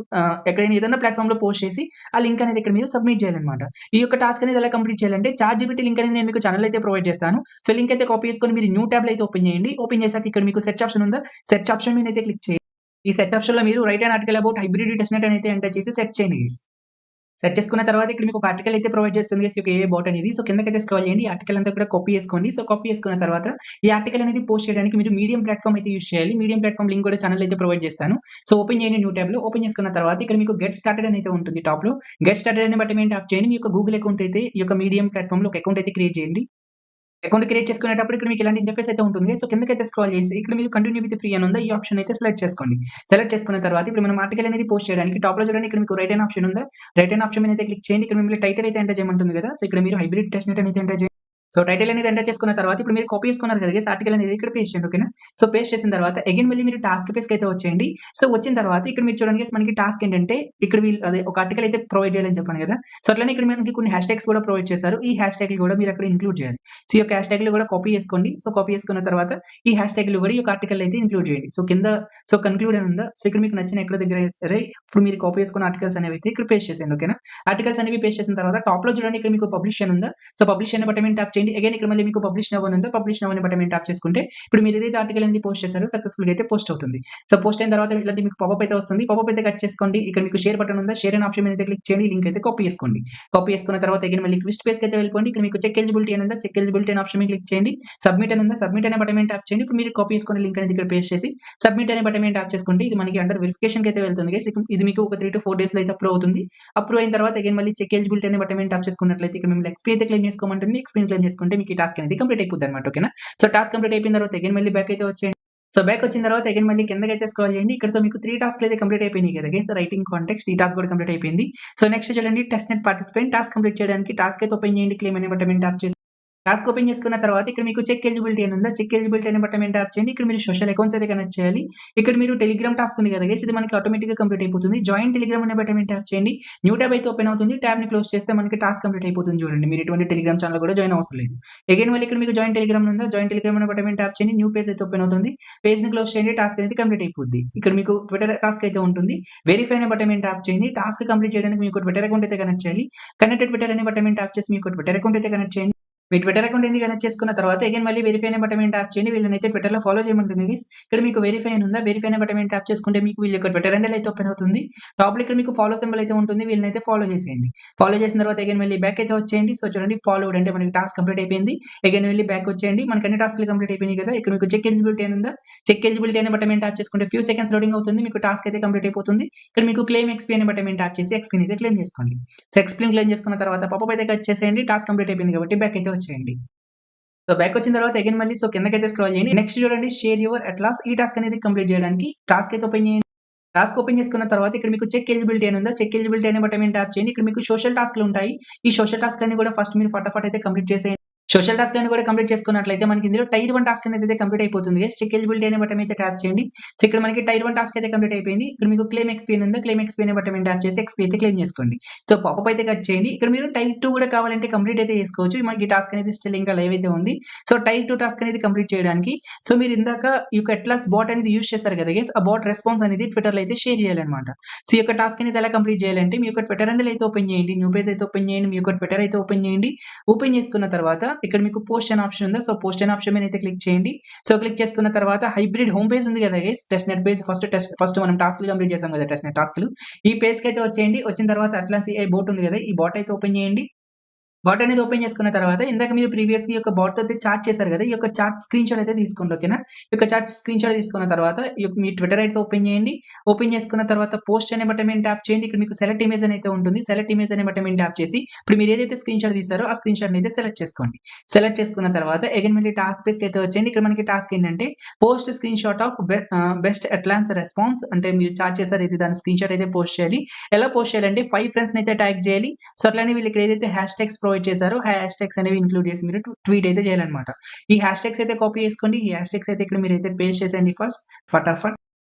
ఎక్కడైనా ఏదైనా ప్లాట్‌ఫార్మ్‌లో పోస్ట్ చేసి ఆ లింక్ అనేది ఇక్కడ మీరు సబ్మిట్ చేయాలన్నమాట. ఈ యొక్క టాస్క్ అనేది ఎలా కంప్లీట్ చేయాలంటే చాట్‌జిపిటీ లింక్ అనేది నేను మీకు ఛానెల్‌లో అయితే ప్రొవైడ్ చేస్తాను. సో, లింక్ అయితే కాపీ చేసుకొని మీరు న్యూ ట్యాబ్‌లో అయితే ఓపెన్ చేయండి. ఓపెన్ చేసాక ఇక్కడ మీకు సెర్చ్ ఆప్షన్ ఉందా? సెర్చ్ ఆప్షన్ మీద అయితే క్లిక్ చేయండి. ఈ సెర్చ్ ఆప్షన్‌లో మీరు write an article about hybrid testnet అని అయితే ఎంటర్ చేసి సెర్చ్ చేయండి గైస్. సెర్చ్ చేసుకున్న తర్వాత ఇక్కడ మీకు ఒక ఆర్టికల్ అయితే ప్రొవైడ్ చేస్తుంది గైస్. ఈ యొక్క ఏఐ బాట్ అనేది. సో, కిందకైతే స్క్రాల్ చేయండి. ఈ ఆర్టికల్ అంతా కూడా కాపీ చేసుకోండి. సో, కాపీ చేసుకున్న తర్వాత ఈ ఆర్టికల్ అనేది పోస్ట్ చేయడానికి మీరు మీడియం ప్లాట్‌ఫార్మ్ అయితే యూజ్ చేయాలి. మీడియం ప్లాట్‌ఫార్మ్ లింక్ కూడా ఛానెల్‌లో అయితే ప్రొవైడ్ చేస్తాను. సో, ఓపెన్ చేయండి న్యూ ట్యాబ్‌లో. ఓపెన్ చేసుకున్న తర్వాత ఇక్కడ మీకు గెట్ స్టార్టెడ్ అని అయితే ఉంటుంది టాప్‌లో. గెట్ స్టార్టెడ్ అనే బటన్ మీద ట్యాప్ చేయండి. మీ యొక్క గూగుల్ అకౌంట్ అయితే ఈ యొక్క మీడియం ప్లాట్‌ఫార్మ్‌లో ఒక అకౌంట్ అయితే క్రియేట్ చేయండి. అకౌంట్ క్రియేట్ చేసుకునేటప్పుడు ఇక్కడ మీకు ఇలాంటి ఇంటర్‌ఫేస్ అయితే ఉంటుంది. సో, కిందకైతే స్క్రాల్ చేసి ఇక్కడ మీరు కంటిన్యూ విత్ ఫ్రీ అని ఉందా? ఈ ఆప్షన్ అయితే సెలెక్ట్ చేసుకోండి. సెలెక్ట్ చేసుకున్న తర్వాత ఇప్పుడు మనం ఆర్టికల్ అనేది పోస్ట్ చేయడానికి టాప్‌లో చూడండి ఇక్కడ మీకు రైట్ హ్యాండ్ ఆప్షన్ ఉందా? రైట్ హ్యాండ్ ఆప్షన్ మీద అయితే క్లిక్ చేయండి. ఇక్కడ మిమ్మల్ని టైటిల్ అయితే ఎంటర్ చేయమంటుంది కదా! సో, ఇక్కడ మీరు హైబ్రిడ్ టెస్ట్‌నెట్ అని అయితే ఎంటర్ చేయండి. సో టైటిల్ అనేది ఎంటర్ చేసుకున్న తర్వాత ఇప్పుడు మీరు కాపీ చేసుకున్నారు కదా గైస్ ఆర్టికల్ అనేది ఇక్కడ పేస్ట్ చేయండి. ఓకేనా? సో పేస్ట్ చేసిన తర్వాత అగైన్ మళ్ళీ మీరు టాస్క్ పేజ్‌కి అయితే వచ్చేయండి. సో వచ్చిన తర్వాత ఇక్కడ మీరు చూడండి గైస్ మనకి టాస్క్ ఏంటంటే ఇక్కడ వీళ్ళు అదే ఒక ఆర్టికల్ అయితే ప్రొవైడ్ చేయాలని చెప్పాను కదా! సో అట్లనే ఇక్కడ మనకి కొన్ని హ్యాష్ ట్యాగ్స్ కూడా ప్రొవైడ్ చేశారు. ఈ హ్యాష్ ట్యాగ్‌లు కూడా మీరు అక్కడ ఇంక్లూడ్ చేయాలి. సో ఈ యొక్క హ్యాష్ ట్యాగ్‌లు కూడా కాపీ చేసుకోండి. సో కాపీ చేసుకున్న తర్వాత ఈ హ్యాష్ ట్యాగ్‌లు కూడా ఈ యొక్క ఆర్టికల్ అయితే ఇంక్లూడ్ చేయండి. సో కింద సో కన్క్లూడ్ అని ఉందా? సో ఇక్కడ మీకు నచ్చిన ఎక్కడ దగ్గర సరే ఇప్పుడు మీరు కాపీ చేసుకున్న ఆర్టికల్స్ అనేవి అయితే ఇక్కడ పేస్ట్ చేసేయండి. ఓకేనా? ఆర్టికల్స్ అనేవి పేస్ట్ చేసిన తర్వాత టాప్‌లో చూడండి ఇక్కడ మీకు పబ్లిష్ అని ఉందా? సో పబ్లిష్ అనే బటన్ మీద ట్యాప్ చేయండి. అగైన్ ఇక్కడ మళ్ళీ మీకు పబ్లిష్ నౌ అని ఉందా? పబ్లిష్ నౌ అనే బటన్ మీద ట్యాప్ చేసుకుంటే ఇప్పుడు మీరు ఏదైతే ఆర్టికల్ అనేది పోస్ట్ చేశారో సక్సెస్‌ఫుల్‌గా అయితే పోస్ట్ అవుతుంది. సో పోస్ట్ అయిన తర్వాత ఇలాంటి మీకు పాపప్ అయితే వస్తుంది. పాపప్ అయితే కట్ చేసుకోండి. ఇక్కడ మీకు షేర్ బటన్ ఉందా? షేర్ అనే ఆప్షన్ మీద అయితే క్లిక్ చేయండి. లింక్ అయితే కాపీ చేసుకోండి. కాపీ చేసుకున్న తర్వాత అగైన్ మళ్ళీ క్విస్ట్ పేజ్‌కి అయితే వెళ్ళిపోండి. ఇక్కడ మీకు చెక్ ఎలిజిబిలిటీ అని ఉందా? చెక్ ఎలిజిబిలిటీ అనే ఆప్షన్ మీద క్లిక్ చేయండి. సబ్మిట్ అని ఉందా? సబ్మిట్ అనే బటన్ మీద ట్యాప్ చేయండి. ఇప్పుడు మీరు కాపీ చేసుకున్న లింక్ అనేది ఇక్కడ పేస్ట్ చేసి సబ్మిట్ అనే బటన్ మీద ట్యాప్ చేసుకుంటే ఇది మనకి అండర్ వెరిఫికేషన్‌కి అయితే వెళ్తుంది గైస్. ఇది మీకు ఒక 3-4 డేస్‌లో అయితే అప్రూవ్ అవుతుంది. అప్రూవ్ అయిన తర్వాత అగైన్ మళ్ళీ చెక్ ఎలిజిబిలిటీ అనే బటన్ మీద ట్యాప్ చేసుకున్నట్లయితే ఇక్కడ మిమ్మల్ని ఎక్స్‌పీ అయితే క్లెయిమ్ చేసుకోమంటుంది. ఎక్స్‌పీ క్లెయిమ్ చేసుకుంటే మీకు ఈ టాస్క్ అనేది కంప్లీట్ అయిపోద్దన్నమాట. ఓకేనా? సో టాస్క్ కంప్లీట్ అయిపోయిన తర్వాత అగైన్ మళ్ళీ బ్యాక్ అయితే వచ్చేయండి. సో బ్యాక్ వచ్చిన తర్వాత అగైన్ మళ్ళీ కిందకైతే స్క్రాల్ చేయండి. ఇక్కడతో మీకు 3 టాస్క్‌లు అయితే కంప్లీట్ అయిపోయినాయి కదా గైస్. రైటింగ్ కాంటెక్స్ట్ ఈ టాస్క్ కూడా కంప్లీట్ అయిపోయింది. సో నెక్స్ట్ చూడండి test net participant task complete చేయడానికి టాస్క్ అయితే ఓపెన్ చేయండి. క్లెయిమ్ అనే బటన్ మీద ట్యాప్ చేసి టాస్క్ ఓపెన్ చేసుకున్న తర్వాత ఇక్కడ మీకు చెక్ ఎలిజిబిలిటీ అని ఉందా? చెక్ ఎలిజిబిలిటీ అనే బటన్ మీద ట్యాప్ చేయండి. ఇక్కడ మీరు సోషల్ అకౌంట్స్ అయితే కనెక్ట్ చేయాలి. ఇక్కడ మీరు టెలిగ్రామ్ టాస్క్ ఉంది కదా గైస్. ఇది మనకి ఆటోమేటిక్‌గా కంప్లీట్ అయిపోతుంది. జాయిన్ టెలిగ్రామ్ అనే బటన్ మీద ట్యాప్ చేయండి. న్యూ ట్యాబ్ అయితే ఓపెన్ అవుతుంది. ట్యాబ్‌ని క్లోజ్ చేస్తే మనకి టాస్క్ కంప్లీట్ అయిపోతుంది చూడండి. మీరు ఎటువంటి టెలిగ్రామ్ ఛానల్ కూడా జాయిన్ అవసరం లేదు. అగైన్ మళ్ళీ ఇక్కడ మీకు జాయిన్ టెలిగ్రామ్ ఉందా? జాయిన్ టెలిగ్రామ్ అనే బటన్ మీద ట్యాప్ చేయండి. న్యూ పేజ్ అయితే ఓపెన్ అవుతుంది. పేజ్‌ని క్లోజ్ చేయండి. టాస్క్ అనేది కంప్లీట్ అయిపోద్ది. ఇక్కడ మీకు ట్విట్టర్ టాస్క్ అయితే ఉంటుంది. వెరిఫై అనే బటన్ మీద ట్యాప్ చేయండి. టాస్క్ కంప్లీట్ చేయడానికి మీకు ట్విట్టర్ అకౌంట్ అయితే కనెక్ట్ చేయాలి. కనెక్టెడ్ ట్విట్టర్ అనే బటన్ మీద ట్యాప్ చేసి మీకు ట్విట్టర్ అకౌంట్ అయితే కనెక్ట్ చేయండి. మీ ట్విట్టర్ అకౌంట్ అనేది కనెక్ట్ చేసుకున్న తర్వాత అగైన్ మళ్ళీ వెరిఫై అనే బటన్ మీద ట్యాప్ చేయండి. వీళ్ళనైతే ట్విట్టర్‌లో ఫాలో చేయమంటుంది గైస్. ఇక్కడ మీకు వెరిఫై అని ఉందా? వెరిఫై అనే బటన్ మీద ట్యాప్ చేసుకుంటే మీకు వీళ్ళ యొక్క ట్విట్టర్ హ్యాండిల్ అయితే ఓపెన్ అవుతుంది. టాప్‌లో ఇక్కడ మీకు ఫాలో సింబల్ అయితే ఉంటుంది. వీళ్ళనైతే ఫాలో చేసేయండి. ఫాలో చేసిన తర్వాత అగైన్ మళ్ళీ బ్యాక్ అయితే వచ్చేయండి. సో చూడండి ఫాలోడ్ అంటే మనకి టాస్క్ కంప్లీట్ అయిపోయింది. అగైన్ మళ్ళీ బ్యాక్ వచ్చేయండి. మనకి అన్ని టాస్క్‌లు కంప్లీట్ అయిపోయినాయి కదా! ఇక్కడ మీకు చెక్ ఎలిజిబిలిటీ అని ఉందా? చెక్ ఎలిజిబిలిటీ అనే బటన్ మీద ట్యాప్ చేసుకుంటే ఫ్యూ సెకండ్స్ లోడింగ్ అవుతుంది. మీకు టాస్క్ అయితే కంప్లీట్ అయిపోతుంది. ఇక్కడ మీకు క్లెయిమ్ ఎక్స్‌పీ అనే బటన్ మీద ట్యాప్ చేసి ఎక్స్‌పీని అయితే క్లెయిమ్ చేసుకోండి. సో ఎక్స్‌పీని క్లెయిమ్ చేసుకున్న తర్వాత పాపప్ అయితే కట్ చేసేయండి. టాస్క్ కంప్లీట్ అయిపోయింది కాబట్టి బ్యాక్ అయితే వచ్చేయండి. సో బ్యాక్ వచ్చిన తర్వాత అగైన్ మళ్ళీ సో కిందకైతే స్క్రాల్ చేయండి. నెక్స్ట్ చూడండి షేర్ యువర్ అట్లాస్ ఈ టాస్క్ అనేది కంప్లీట్ చేయడానికి టాస్క్ అయితే ఓపెన్ చేయండి. టాస్క్ ఓపెన్ చేసుకున్న తర్వాత ఇక్కడ మీకు చెక్ ఎలిజిబిలిటీ అని ఉందా? చెక్ ఎలిజిబిలిటీ అనే బటన్ మీద ట్యాప్ చేయండి. ఇక్కడ మీకు సోషల్ టాస్క్‌లు ఉంటాయి. ఈ సోషల్ టాస్క్ అన్ని కూడా ఫస్ట్ మీరు ఫటాఫట్ అయితే కంప్లీట్ చేసేయండి. సోషల్ టాస్క్ అన్ని కూడా కంప్లీట్ చేసుకున్నట్లయితే మనకి ఇందులో టైర్ 1 టాస్క్ అనేది అయితే కంప్లీట్ అయిపోతుంది గైస్. చెక్ ఎలిజిబిలిటీ అనే బటన్ మీద ట్యాప్ చేయండి. సో ఇక్కడ మనకి టైర్ 1 టాస్క్ అయితే కంప్లీట్ అయిపోయింది. ఇక్కడ మీకు క్లెయిమ్ ఎక్స్‌పీ అని ఉందా? క్లెయిమ్ ఎక్స్‌పీ అనే బటన్ మీద ట్యాప్ చేసి ఎక్స్‌పీ అయితే క్లెయిమ్ చేసుకోండి. సో పాపప్ అయితే కట్ చేయండి. ఇక్కడ మీరు టైర్ 2 కూడా కావాలంటే కంప్లీట్ అయితే చేసుకోవచ్చు. మనకి టాస్క్ అనేది స్టిల్ ఇంకా లైవ్ అయితే ఉంది. సో టైర్ 2 టాస్క్ అనేది కంప్లీట్ చేయడానికి సో మీరు ఇందాక ఈ యొక్క అట్లాస్ బాట్ అనేది యూజ్ చేశారు కదా గైస్. ఆ బాట్ రెస్పాన్స్ అనేది ట్విట్టర్‌లో అయితే షేర్ చేయాలన్నమాట. సో ఈ యొక్క టాస్క్ అనేది ఎలా కంప్లీట్ చేయాలంటే మీ యొక్క ట్విట్టర్ హ్యాండిల్ అయితే ఓపెన్ చేయండి. న్యూ పేజ్ అయితే ఓపెన్ చేయండి. మీ యొక్క ట్విట్టర్ అయితే ఓపెన్ చేయండి. ఓపెన్ చేసుకున్న తర్వాత ఇక్కడ మీకు పోస్ట్ అనే ఆప్షన్ ఉందా? సో పోస్ట్ అనే ఆప్షన్ మీద అయితే క్లిక్ చేయండి. సో క్లిక్ చేసుకున్న తర్వాత హైబ్రిడ్ హోమ్ పేజ్ ఉంది కదా guys. Test net page first మనం టాస్క్‌లు కంప్లీట్ చేసాం కదా టెస్ట్ నెట్ టాస్క్‌లు. ఈ పేజ్‌కి అయితే వచ్చేయండి. వచ్చిన తర్వాత అట్లాన్స్ AI బోట్ ఉంది కదా. ఈ బాట్ అయితే ఓపెన్ చేయండి. బాట్ అనేది ఓపెన్ చేసుకున్న తర్వాత ఇందాక మీరు ప్రీవియస్‌గా ఈ యొక్క బాట్‌తో అయితే చాట్ చేశారు కదా! ఈ యొక్క చాట్ స్క్రీన్‌షాట్ అయితే తీసుకోండి. ఓకేనా? ఈ యొక్క చాట్ స్క్రీన్‌షాట్ తీసుకున్న తర్వాత మీ ట్విట్టర్ అయితే ఓపెన్ చేయండి. ఓపెన్ చేసుకున్న తర్వాత పోస్ట్ అనే బటన్ మీద ట్యాప్ చేయండి. ఇక్కడ మీకు సెలెక్ట్ ఇమేజ్ అని అయితే ఉంటుంది. సెలెక్ట్ ఇమేజ్ అనే బటన్ మీద ట్యాప్ చేసి ఇప్పుడు మీరు ఏదైతే స్క్రీన్‌షాట్ తీశారో ఆ స్క్రీన్‌షాట్‌ని అయితే సెలెక్ట్ చేసుకోండి. సెలెక్ట్ చేసుకున్న తర్వాత అగైన్ మళ్ళీ టాస్క్ పేజ్‌కి అయితే వచ్చేయండి. ఇక్కడ మనకి టాస్క్ ఏంటంటే పోస్ట్ స్క్రీన్‌షాట్ ఆఫ్ బెస్ట్ అట్లాన్స్ రెస్పాన్స్ అంటే మీరు చాట్ చేశారు ఇది దాని స్క్రీన్‌షాట్ అయితే పోస్ట్ చేయాలి. ఎలా పోస్ట్ చేయాలంటే 5 ఫ్రెండ్స్‌ని అయితే ట్యాగ్ చేయాలి. సో అట్లనే వీళ్ళు ఇక్కడ ఏదైతే హ్యాష్ ట్యాగ్స్ ప్రొవైడ్ చేశారో ఆ హ్యాష్ ట్యాగ్స్ అనేవి ఇంక్లూడ్ చేసి మీరు ట్వీట్ అయితే చేయాలన్నమాట. ఈ హ్యాష్ ట్యాగ్స్ అయితే కాపీ చేసుకోండి. ఈ హ్యాష్ ట్యాగ్స్ అయితే ఇక్కడ మీరైతే పేస్ట్ చేసేయండి ఫస్ట్ ఫటాఫట్.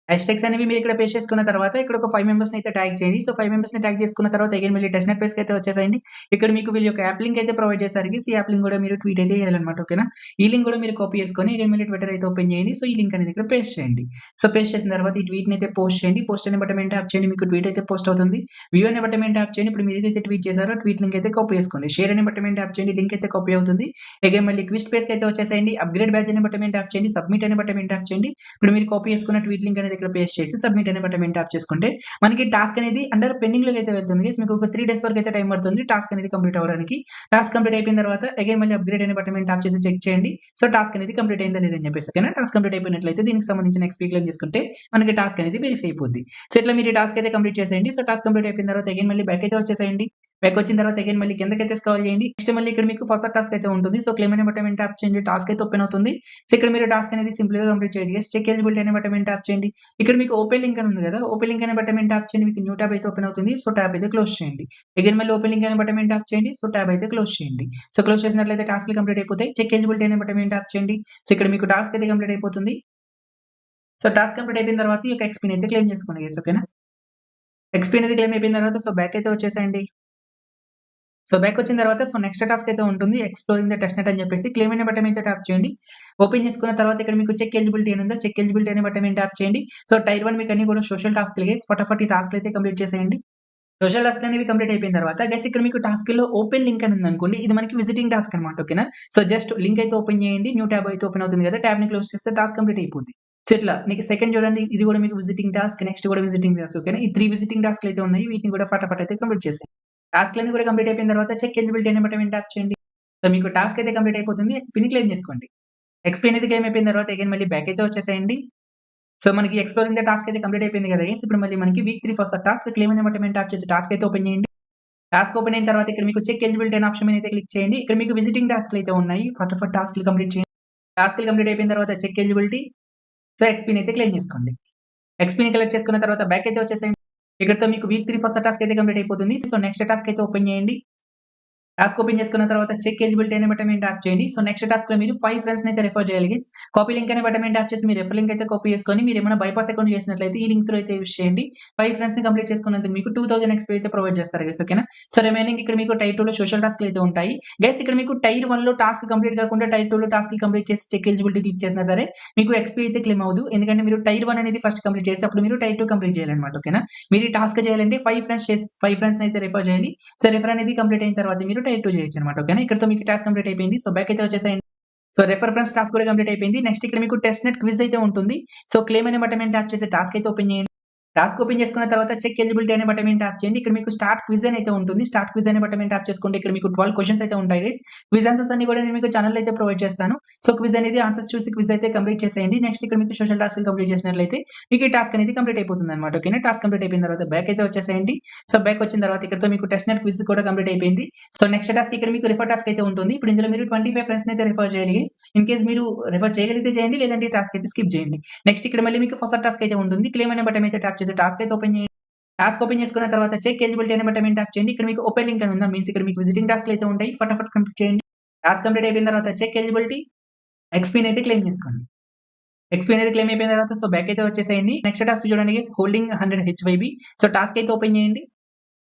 హ్యాష్‌ట్యాగ్స్ అనేవి మీరు ఇక్కడ పేస్ట్ చేసుకున్న తర్వాత ఇక్కడ ఒక 5 మెంబర్స్‌ని అయితే ట్యాగ్ చేయండి. సో 5 మెంబర్స్‌ని ట్యాగ్ చేసుకున్న తర్వాత అగైన్ మళ్ళీ టెస్ట్ నెట్ పేజ్‌కి అయితే వచ్చేసేయండి. ఇక్కడ మీకు వీళ్ళ యొక్క యాప్ లింక్ అయితే ప్రొవైడ్ చేశారు గైస్. ఈ యాప్ లింక్ కూడా మీరు ట్వీట్ అయితే చేయాలన్నమాట. ఓకేనా? ఈ లింక్ కూడా మీరు కాపీ చేసుకొని అగైన్ మళ్ళీ ట్విట్టర్ అయితే ఓపెన్ చేయండి. సో ఈ లింక్ అనేది ఇక్కడ పేస్ట్ చేయండి. సో పేస్ట్ చేసిన తర్వాత ఈ ట్వీట్‌ని అయితే పోస్ట్ చేయండి. పోస్ట్ అనే బటన్ మీద ట్యాప్ చేయండి. మీకు ట్వీట్ అయితే పోస్ట్ అవుతుంది. వ్యూ అనే బటన్ మీద ట్యాప్ చేయండి. ఇప్పుడు మీరు ఏదైతే ట్వీట్ చేశారో ట్వీట్ లింక్ అయితే కాపీ చేసుకోండి. షేర్ అనే బటన్ మీద ట్యాప్ చేయండి. లింక్ అయితే కాపీ అవుతుంది. అగైన్ మళ్ళీ క్విజ్ పేజ్‌కి అయితే వచ్చేసేయండి. అప్‌గ్రేడ్ బ్యాడ్జ్ అనే బటన్ మీద ట్యాప్ చేయండి. సబ్మిట్ అనే బటన్ మీద ట్యాప్ చేయండి. ఇప్పుడు మీరు కాపీ చేసుకున్న ట్వీట్ లింక్ అనేది ఇక్కడ పేస్ట్ చేసి సబ్మిట్ అనే బటన్ మీద ట్యాప్ చేసుకుంటే మనకి టాస్క్ అనేది అండర్ పెండింగ్‌లోకి అయితే వెళ్తుంది గైస్. మీకు ఒక 3 డేస్ వరకు అయితే టైం పడుతుంది టాస్క్ అనేది కంప్లీట్ అవ్వడానికి. టాస్క్ కంప్లీట్ అయిపోయిన తర్వాత అగైన్ మళ్ళీ అప్‌గ్రేడ్ అనే బటన్ మీద ట్యాప్ చేసి చెక్ చేయండి. సో టాస్క్ అనేది కంప్లీట్ అయిందా లేదా అని చెప్పేసి. ఓకేనా? టాస్క్ కంప్లీట్ అయిపోయినట్లయితే దీనికి సంబంధించిన ఎక్స్‌పీ క్లెయిమ్ చేసుకుంటే మనకి టాస్క్ అనేది వెరిఫై అయిపోద్ది. సో ఇట్లా మీరు ఈ టాస్క్ అయితే కంప్లీట్ చేసేయండి. సో టాస్క్ కంప్లీట్ అయిపోయిన తర్వాత అగైన్ మళ్ళీ బ్యాక్ అయితే వచ్చేసేయండి. బ్యాక్ వచ్చిన తర్వాత అగైన్ మళ్ళీ కిందకైతే స్క్రాల్ చేయండి. నెక్స్ట్ మళ్ళీ ఇక్కడ మీకు ఫస్ట్ టాస్క్ అయితే ఉంటుంది. సో క్లెయిమ్ అనే బటన్ మీద ట్యాప్ చేయండి. టాస్క్ అయితే ఓపెన్ అవుతుంది. సో ఇక్కడ మీరు టాస్క్ అనేది సింపుల్ గా కంప్లీట్ చేయాలి. చెక్ ఎలిజిబిలిటీ అనే బటన్ మీద ట్యాప్ చేయండి. ఇక్కడ మీకు ఓపెన్ లింక్ అని ఉంది కదా, ఓపెన్ లింక్ అనే బటన్ మీద ట్యాప్ చేయండి. మీకు న్యూ ట్యాబ్ అయితే ఓపెన్ అవుతుంది. సో ట్యాబ్ అయితే క్లోజ్ చేయండి. అగైన్ మళ్ళీ ఓపెన్ లింక్ అనే బటన్ మీద ట్యాప్ చేయండి. సో ట్యాబ్ అయితే క్లోజ్ చేయండి. సో క్లోజ్ చేసినట్లయితే టాస్క్ కంప్లీట్ అయిపోతాయి. చెక్ ఎలిజిబిలిటీ అనే బటన్ మీద ట్యాప్ చేయండి. సో ఇక్కడ మీకు టాస్క్ అయితే కంప్లీట్ అయిపోతుంది. సో టాస్క్ కంప్లీట్ అయిపోయిన తర్వాత ఈ యొక్క ఎక్స్పీ అయితే క్లెయిమ్ చేసుకోండి గైస్. ఓకేనా, ఎక్స్పీ అనేది క్లెయిమ్ అయిపోయిన తర్వాత సో బ్యాక్ అయితే వచ్చేసేయండి. సో బ్యాక్ వచ్చిన తర్వాత సో నెక్స్ట్ టాస్క్ అయితే ఉంటుంది. ఎక్స్ప్లోరింగ్ ద టెస్ట్ నెట్ అని చెప్పేసి క్లెయిమ్ అనే బటన్ మీద ట్యాప్ చేయండి. ఓపెన్ చేసుకున్న తర్వాత ఇక్కడ మీకు చెక్ ఎలిజిబిలిటీ అని ఉందా, చెక్ ఎలిజిబిలిటీ అనే బటన్ మీద ట్యాప్ చేయండి. సో టైర్ 1 మీకు అన్ని కూడా సోషల్ టాస్క్ గైస్. ఫటాఫట్ ఈ టాస్క్ అయితే కంప్లీట్ చేసేయండి. సోషల్ టాస్క్ అనేవి కంప్లీట్ అయిపోయిన తర్వాత గైస్ ఇక్కడ మీకు టాస్క్ లో ఓపెన్ లింక్ అని ఉంది అనుకోండి. ఇది మనకి విజిటింగ్ టాస్క్ అనమాట. ఓకేనా, సో జస్ట్ లింక్ అయితే ఓపెన్ చేయండి. న్యూ ట్యాబ్ అయితే ఓపెన్ అవుతుంది కదా, ట్యాబ్ ని క్లోజ్ చేస్తే టాస్క్ కంప్లీట్ అయిపోతుంది. సో ఇట్లా నీకు సెకండ్ చూడండి, ఇది కూడా మీకు విజిటింగ్ టాస్క్, నెక్స్ట్ కూడా విజిటింగ్ టాస్క్. ఓకేనా, ఈ 3 విజిటింగ్ టాస్క్లు అయితే ఉన్నాయి. వీటిని కూడా ఫటాఫట్ అయితే కంప్లీట్ చేసేయండి. టాస్క్ అన్ని కూడా కంప్లీట్ అయిపోయిన తర్వాత చెక్ ఎలిజిబిలిటీ అనే బటన్ మీద ట్యాప్ చేయండి. సో మీకు టాస్క్ అయితే కంప్లీట్ అయిపోతుంది. ఎక్స్పీని క్లెయిమ్ చేసుకోండి. ఎక్స్పీ అనేది క్లెయిమ్ అయిపోయిన తర్వాత అగైన్ మళ్ళీ బ్యాక్ అయితే వచ్చేసేయండి. సో మనకి ఎక్స్ప్లోరింగ్ ద టాస్క్ అయితే కంప్లీట్ అయిపోయింది కదా. ఇప్పుడు మళ్ళీ మనకి వీక్ 3 ఫస్ట్ టాస్క్ క్లెయిమ్ అనే బటన్ మీద ట్యాప్ చేసి టాస్క్ అయితే ఓపెన్ చేయండి. టాస్క్ ఓపెన్ అయిన తర్వాత ఇక్కడ మీకు చెక్ ఎలిజిబిలిటీ అనే ఆప్షన్ మీద అయితే క్లిక్ చేయండి. ఇక్కడ మీకు విజిటింగ్ టాస్క్లు అయితే ఉన్నాయి. ఫటాఫట్ టాస్క్లు కంప్లీట్ చేయండి. టాస్క్లు కంప్లీట్ అయిపోయిన తర్వాత చెక్ ఎలిజిబిలిటీ, సో ఎక్స్పీని అయితే క్లెయిమ్ చేసుకోండి. ఎక్స్పీని కలెక్ట్ చేసుకున్న తర్వాత బ్యాక్ అయితే వచ్చేసేయండి. ఇక్కడతో మీకు వీక్ 3 ఫస్ట్ టాస్క్ అయితే కంప్లీట్ అయిపోతుంది. సో నెక్స్ట్ టాస్క్ అయితే ఓపెన్ చేయండి. టాస్క్ ఓపెన్ చేసుకున్న తర్వాత చెక్ ఎలిజిబిలిటీ అనే బటన్ మీద ట్యాప్ చేయండి. సో నెక్స్ట్ టాస్క్ లో మీరు 5 ఫ్రెండ్స్ అయితే రెఫర్ చేయాలి గైస్. కాపీ లింక్ అనే బటన్ మీద ట్యాప్ చేసి మీరు రెఫర్ లింక్ అయితే కాపీ చేసుకొని మీరు ఏమైనా బైపాస్ అకౌంట్ చేసినట్లయితే ఈ లింక్ త్రూ అయితే యూస్ చేయండి. 5 ఫ్రెండ్స్ ని కంప్లీట్ చేసుకున్నందుకు మీకు 2000 ఎక్స్పీ అయితే ప్రొవైడ్ చేస్తారు గైస్. ఓకేనా, సో రిమైనింగ్ ఇక్కడ మీకు టైర్ 2 లో సోషల్ టాస్క్లు అయితే ఉంటాయి గైస్. ఇక్కడ మీకు టైర్ 1 లో టాస్క్ కంప్లీట్ కాకుండా టైర్ 2 లో టాస్క్ కంప్లీట్ చేసి చెక్ ఎలిజిబిలిటీ క్లిక్ చేసినా సరే మీకు ఎక్స్పీ అయితే క్లెయిమ్ అవ్వదు. ఎందుకంటే మీరు టైర్ 1 అనేది ఫస్ట్ కంప్లీట్ చేసి అప్పుడు మీరు టైర్ 2 కంప్లీట్ చేయాలన్నమాట. ఓకేనా, మీరు ఈ టాస్క్ చేయాలంటే 5 ఫ్రెండ్స్ అయితే రెఫర్ చేయాలి. సో రెఫర్ అనేది కంప్లీట్ అయిన తర్వాత మీరు టైర్ 2 చేయొచ్చు అనమాట. ఓకేనా, ఇక్కడతో మీకు టాస్క్ కంప్లీట్ అయిపోయింది. సో బ్యాక్ అయితే వచ్చేసేయండి. సో రెఫర్ ఫ్రెండ్స్ టాస్క్ కూడా కంప్లీట్ అయిపోయింది. నెక్స్ట్ ఇక్కడ మీకు టెస్ట్ నెట్ క్విజ్ అయితే ఉంటుంది. సో క్లెయిమ్ అనే బటన్ మీద ట్యాప్ చేసి టాస్క్ అయితే ఓపెన్ చేయండి. టాస్క్ ఓపెన్ చేసుకున్న తర్వాత చెక్ ఎలిజిబిలిటీ అనే బటన్ మీద ట్యాప్ చేయండి. ఇక్కడ మీకు స్టార్ట్ క్విజ్ అని అయితే ఉంటుంది. స్టార్ట్ క్విజ్ అనే బటన్ మీద ట్యాప్ చేసుకుంటే ఇక్కడ మీకు 12 క్వశ్చన్స్ అయితే ఉంటాయి గైస్. క్విజ్ ఆన్సర్స్ అన్ని కూడా నేను మీకు ఛానల్ అయితే ప్రొవైడ్ చేస్తాను. సో క్విజ్ అనేది ఆన్సర్స్ చూసి క్విజ్ అయితే కంప్లీట్ చేసేయండి. నెక్స్ట్ ఇక్కడ మీకు సోషల్ టాస్క్ కంప్లీట్ చేసినట్లయితే మీకు ఈ టాస్క్ అనేది కంప్లీట్ అయిపోతుంది అనమాట. ఓకేనా, టాస్క్ కంప్లీట్ అయిపోయిన తర్వాత బ్యాక్ అయితే వచ్చేసేయండి. సో బ్యాక్ వచ్చిన తర్వాత ఇక్కడతో మీకు టెస్ట్ నెట్ క్విజ్ కూడా కంప్లీట్ అయిపోయింది. సో నెక్స్ట్ టాస్క్ ఇక్కడ మీకు రిఫర్ టాస్క్ అయితే ఉంటుంది. ఇప్పుడు ఇందులో మీరు 25 ఫ్రెండ్స్ అయితే రిఫర్ చేయాలి. ఇన్ కేస్ మీరు రిఫర్ చేయగలిగితే చేయండి, లేదంటే టాస్క్ అయితే స్కిప్ చేయండి. నెక్స్ట్ ఇక్కడ మళ్ళీ మీకు ఫస్ట్ టాస్క్ అయితే ఉంటుంది. క్లెయిమ్ అనే బటన్ అయితే ట్యాప్ చేసి టాస్క్ అయితే ఓపెన్ చేయండి. టాస్క్ ఓపెన్ చేసుకున్న తర్వాత చెక్ ఎలిజిబిలిటీ అనే బటన్ మీద ట్యాప్ చేయండి. ఇక్కడ మీకు ఓపెన్ లింక్ అని ఉందా, మీన్స్ ఇక్కడ మీకు విజిటింగ్ టాస్క్లు అయితే ఉంటాయి. ఫటాఫట్ కంప్లీట్ చేయండి. టాస్క్ కంప్లీట్ అయిపోయిన తర్వాత చెక్ ఎలిజిబిలిటీ, ఎక్స్పీని అయితే క్లెయిమ్ చేసుకోండి. ఎక్స్పీ అనేది క్లెయిమ్ అయిపోయిన తర్వాత సో బ్యాక్ అయితే వచ్చేసేయండి. నెక్స్ట్ టాస్క్ చూడండి హోల్డింగ్ 100 హెచ్వైబి. సో టాస్క్ అయితే ఓపెన్ చేయండి.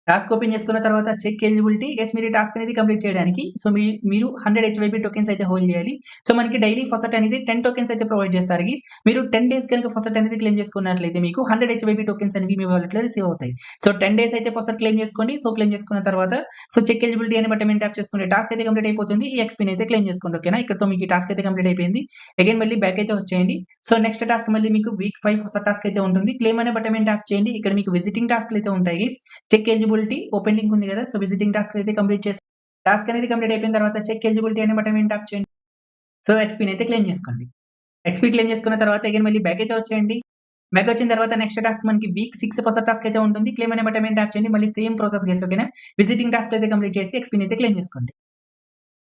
టాస్క్ ఓపెన్ చేసుకున్న తర్వాత చెక్ ఎలిజిబిలిటీ, గైస్ మీరు టాస్క్ అనేది కంప్లీట్ చేయడానికి సో మీరు 100 హెచ్వైబి టోకెన్స్ అయితే హోల్డ్ చేయాలి. సో మనకి డైలీ ఫస్ట్ అనేది 10 టోకెన్స్ అయితే ప్రొవైడ్ చేస్తారు గైస్. మీరు 10 డేస్ కనుక ఫస్ట్ అనేది క్లెయిమ్ చేసుకున్నట్లయితే మీకు 100 హెచ్వైబి టోకెన్స్ అనేవి మీ వాలెట్ లో రిసీవ్ అవుతాయి. సో 10 డేస్ అయితే ఫస్ట్ క్లెయిమ్ చేసుకోండి. సో క్లెయిమ్ చేసుకున్న తర్వాత సో చెక్ ఎలిజిబిలిటీ అనే బటన్ మీద ట్యాప్ చేసుకుంటే టాస్క్ అయితే కంప్లీట్ అయిపోతుంది. ఈ ఎక్స్పీని అయితే క్లెయిమ్ చేసుకోండి. ఓకేనా, ఇక్కడతో మీకు ఈ టాస్క్ అయితే కంప్లీట్ అయిపోయింది. అగైన్ మళ్ళీ బ్యాక్ అయితే వచ్చేయండి. సో నెక్స్ట్ టాస్క్ మళ్ళీ మీకు వీక్ 5 ఫస్ట్ టాస్క్ అయితే ఉంటుంది. క్లెయిమ్ అనే బటన్ మీద ట్యాప్ చేయండి. ఇక్కడ మీకు విజిటింగ్ టాస్క్లు అయితే ఉంటాయి guys. Check eligibility, open link ఉంది కదా, సో విజిటింగ్ టాస్క్ అయితే కంప్లీట్ చేసి టాస్క్ అనేది కంప్లీట్ అయిపోయిన తర్వాత చెక్ ఎలిజిబిలిటీ అనే బటన్ మీద ట్యాప్ చేయండి. సో ఎక్స్పీని అయితే క్లెయిమ్ చేసుకోండి. ఎక్స్పీ క్లెయిమ్ చేసుకున్న తర్వాత అగైన్ మళ్ళీ బ్యాక్ అయితే వచ్చేయండి. బ్యాక్ వచ్చిన తర్వాత నెక్స్ట్ టాస్క్ మనకి వీక్ 6 ఫస్ట్ టాస్క్ అయితే ఉంటుంది. క్లెయిమ్ అనే బటన్ మీద ట్యాప్ చేయండి. మళ్ళీ సేమ్ ప్రాసెస్ గైస్. ఓకేనా, విజిటింగ్ టాస్క్ అయితే కంప్లీట్ చేసి ఎక్స్పీని అయితే క్లెయిమ్ చేసుకోండి.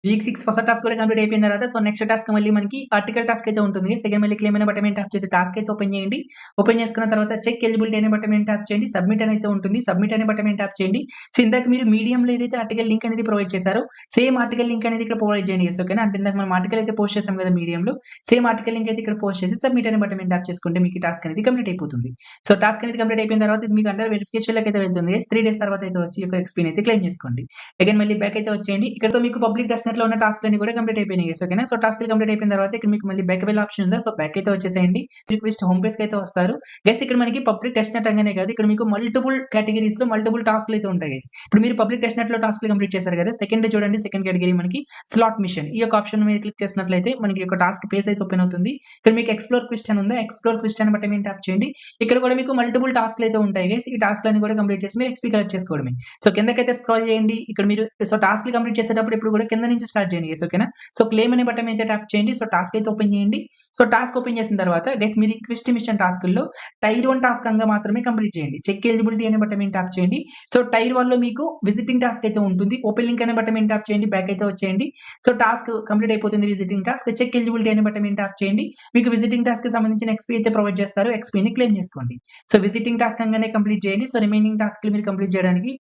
వీక్ 6 ఫస్ట్ టాస్క్ కూడా కంప్లీట్ అయిపోయిన తర్వాత సో నెక్స్ట్ టాస్క్ మళ్ళీ మనకి ఆర్టికల్ టాస్క్ అయితే ఉంటుంది. సెకండ్ మళ్ళీ క్లెయిమ్ అనే బటన్ మీద ట్యాప్ చేసి టాస్క్ అయితే ఓపెన్ చేయండి. ఓపెన్ చేసుకున్న తర్వాత చెక్ ఎలిజిబిలిటీ అనే బటన్ మీద ట్యాప్ చేయండి. సబ్మిట్ అని అయితే ఉంటుంది. సబ్మిట్ అనే బటన్ మీద ట్యాప్ చేయండి. సో ఇందాక మీరు మీడియంలో ఏదైతే ఆర్టికల్ లింక్ అనేది ప్రొవైడ్ చేశారో సేమ్ ఆర్టికల్ లింక్ అనేది ఇక్కడ ప్రొవైడ్ చేయండి. ఓకేనా, అంటే ఇందాక మనం ఆర్టికల్ అయితే పోస్ట్ చేసాం కదా మీడియంలో, సేమ్ ఆర్టికల్ లింక్ అయితే ఇక్కడ పోస్ట్ చేసి సబ్మిట్ అనే బటన్ మీద ట్యాప్ చేసుకుంటే మీకు టాస్క్ అనేది కంప్లీట్ అయిపోతుంది. సో టాస్క్ అనేది కంప్లీట్ అయిపోయిన తర్వాత ఇది మీకు అండర్ వెరిఫికేషన్ లోకి అయితే వెళ్తుంది. 3 డేస్ తర్వాత అయితే వచ్చి ఒక ఎక్స్పీని అయితే క్లెయిమ్ చేసుకోండి. అగైన్ మళ్ళీ బ్యాక్ అయితే వచ్చేయండి. ఇక్కడతో మీకు పబ్లిక్ టెస్ట్ నెట్ లో ఉన్న టాస్క్ అని కూడా కంప్లీట్ అయిపోయినాయి. ఓకేనా, సో టాస్క్ కంప్లీట్ అయిపోయిన తర్వాత ఇక్కడ మీకు మళ్ళీ బ్యాక్ వెళ్ళే ఆప్షన్ ఉందా, సో బ్యాక్ అయితే వచ్చేసేయండి. రిక్వెస్ట్ హోమ్ పేజ్ అయితే వస్తారు గైస్. ఇక్కడ మనకి పబ్లిక్ టెస్ట్ నెట్ అనగానే కాదు, ఇక్కడ మీకు మల్టిపుల్ కేటగిరీస్ లో మల్టిపుల్ టాస్క్లు అయితే ఉంటాయి గైస్. ఇప్పుడు మీరు పబ్లిక్ టెస్ట్ నెట్ లో టాస్క్ కంప్లీట్ చేశారు కదా, సెకండ్ చూడండి, సెకండ్ కేటగిరీ మనకి స్లాట్ మిషన్. ఈ యొక్క ఆప్షన్ మీద క్లిక్ చేసినట్లయితే మనకి ఒక టాస్క్ పేజ్ అయితే ఓపెన్ అవుతుంది. ఇక్కడ మీకు ఎక్స్ప్లోర్ క్వశ్చన్ ఉందా, ఎక్స్ప్లోర్ క్వశ్చన్ బట్టి మీరు ట్యాప్ చేయండి. ఇక్కడ కూడా మీకు మల్టిపుల్ టాస్క్లు అయితే ఉంటాయి గైస్. ఈ టాస్క్ అన్ని కూడా కంప్లీట్ చేసి మీరు ఎక్స్పీ కలెక్ట్ చేసుకోవడమే. సో కిందకైతే స్క్రాల్ చేయండి. ఇక్కడ మీరు సో టాస్క్ కంప్లీట్ చేసేటప్పుడు ఇప్పుడు కూడా కింద నుంచి నుంచి స్టార్ట్ చేయండి గైస్. ఓకేనా. సో క్లెయిమ్ అనే బటన్ అయితే ట్యాప్ చేయండి. సో టాస్క్ అయితే ఓపెన్ చేయండి. సో టాస్క్ ఓపెన్ చేసిన తర్వాత గైస్ మీరు క్విస్ట్ మిషన్ టాస్క్‌ల్లో టైర్ 1 టాస్క్ అంగా మాత్రమే కంప్లీట్ చేయండి. చెక్ ఎలిజిబిలిటీ అనే బటన్ మీద ట్యాప్ చేయండి. సో టైర్ 1లో మీకు విజిటింగ్ టాస్క్ అయితే ఉంటుంది. ఓపెన్ లింక్ అనే బటన్ మీద ట్యాప్ చేయండి. బ్యాక్ అయితే వచ్చేయండి. సో టాస్క్ కంప్లీట్ అయిపోతుంది విజిటింగ్ టాస్క్. చెక్ ఎలిజిబిలిటీ అనే బటన్ మీద ట్యాప్ చేయండి. మీకు విజిటింగ్ టాస్క్‌కి సంబంధించిన ఎక్స్‌పీ అయితే ప్రొవైడ్ చేస్తారు. ఎక్స్‌పీని క్లెయిమ్ చేసుకోండి. సో విజిటింగ్ టాస్క్ అంగానే కంప్లీట్ చేయండి. సో రిమైనింగ్ టాస్క్‌లు మీరు కంప్లీట్ చేయడానికి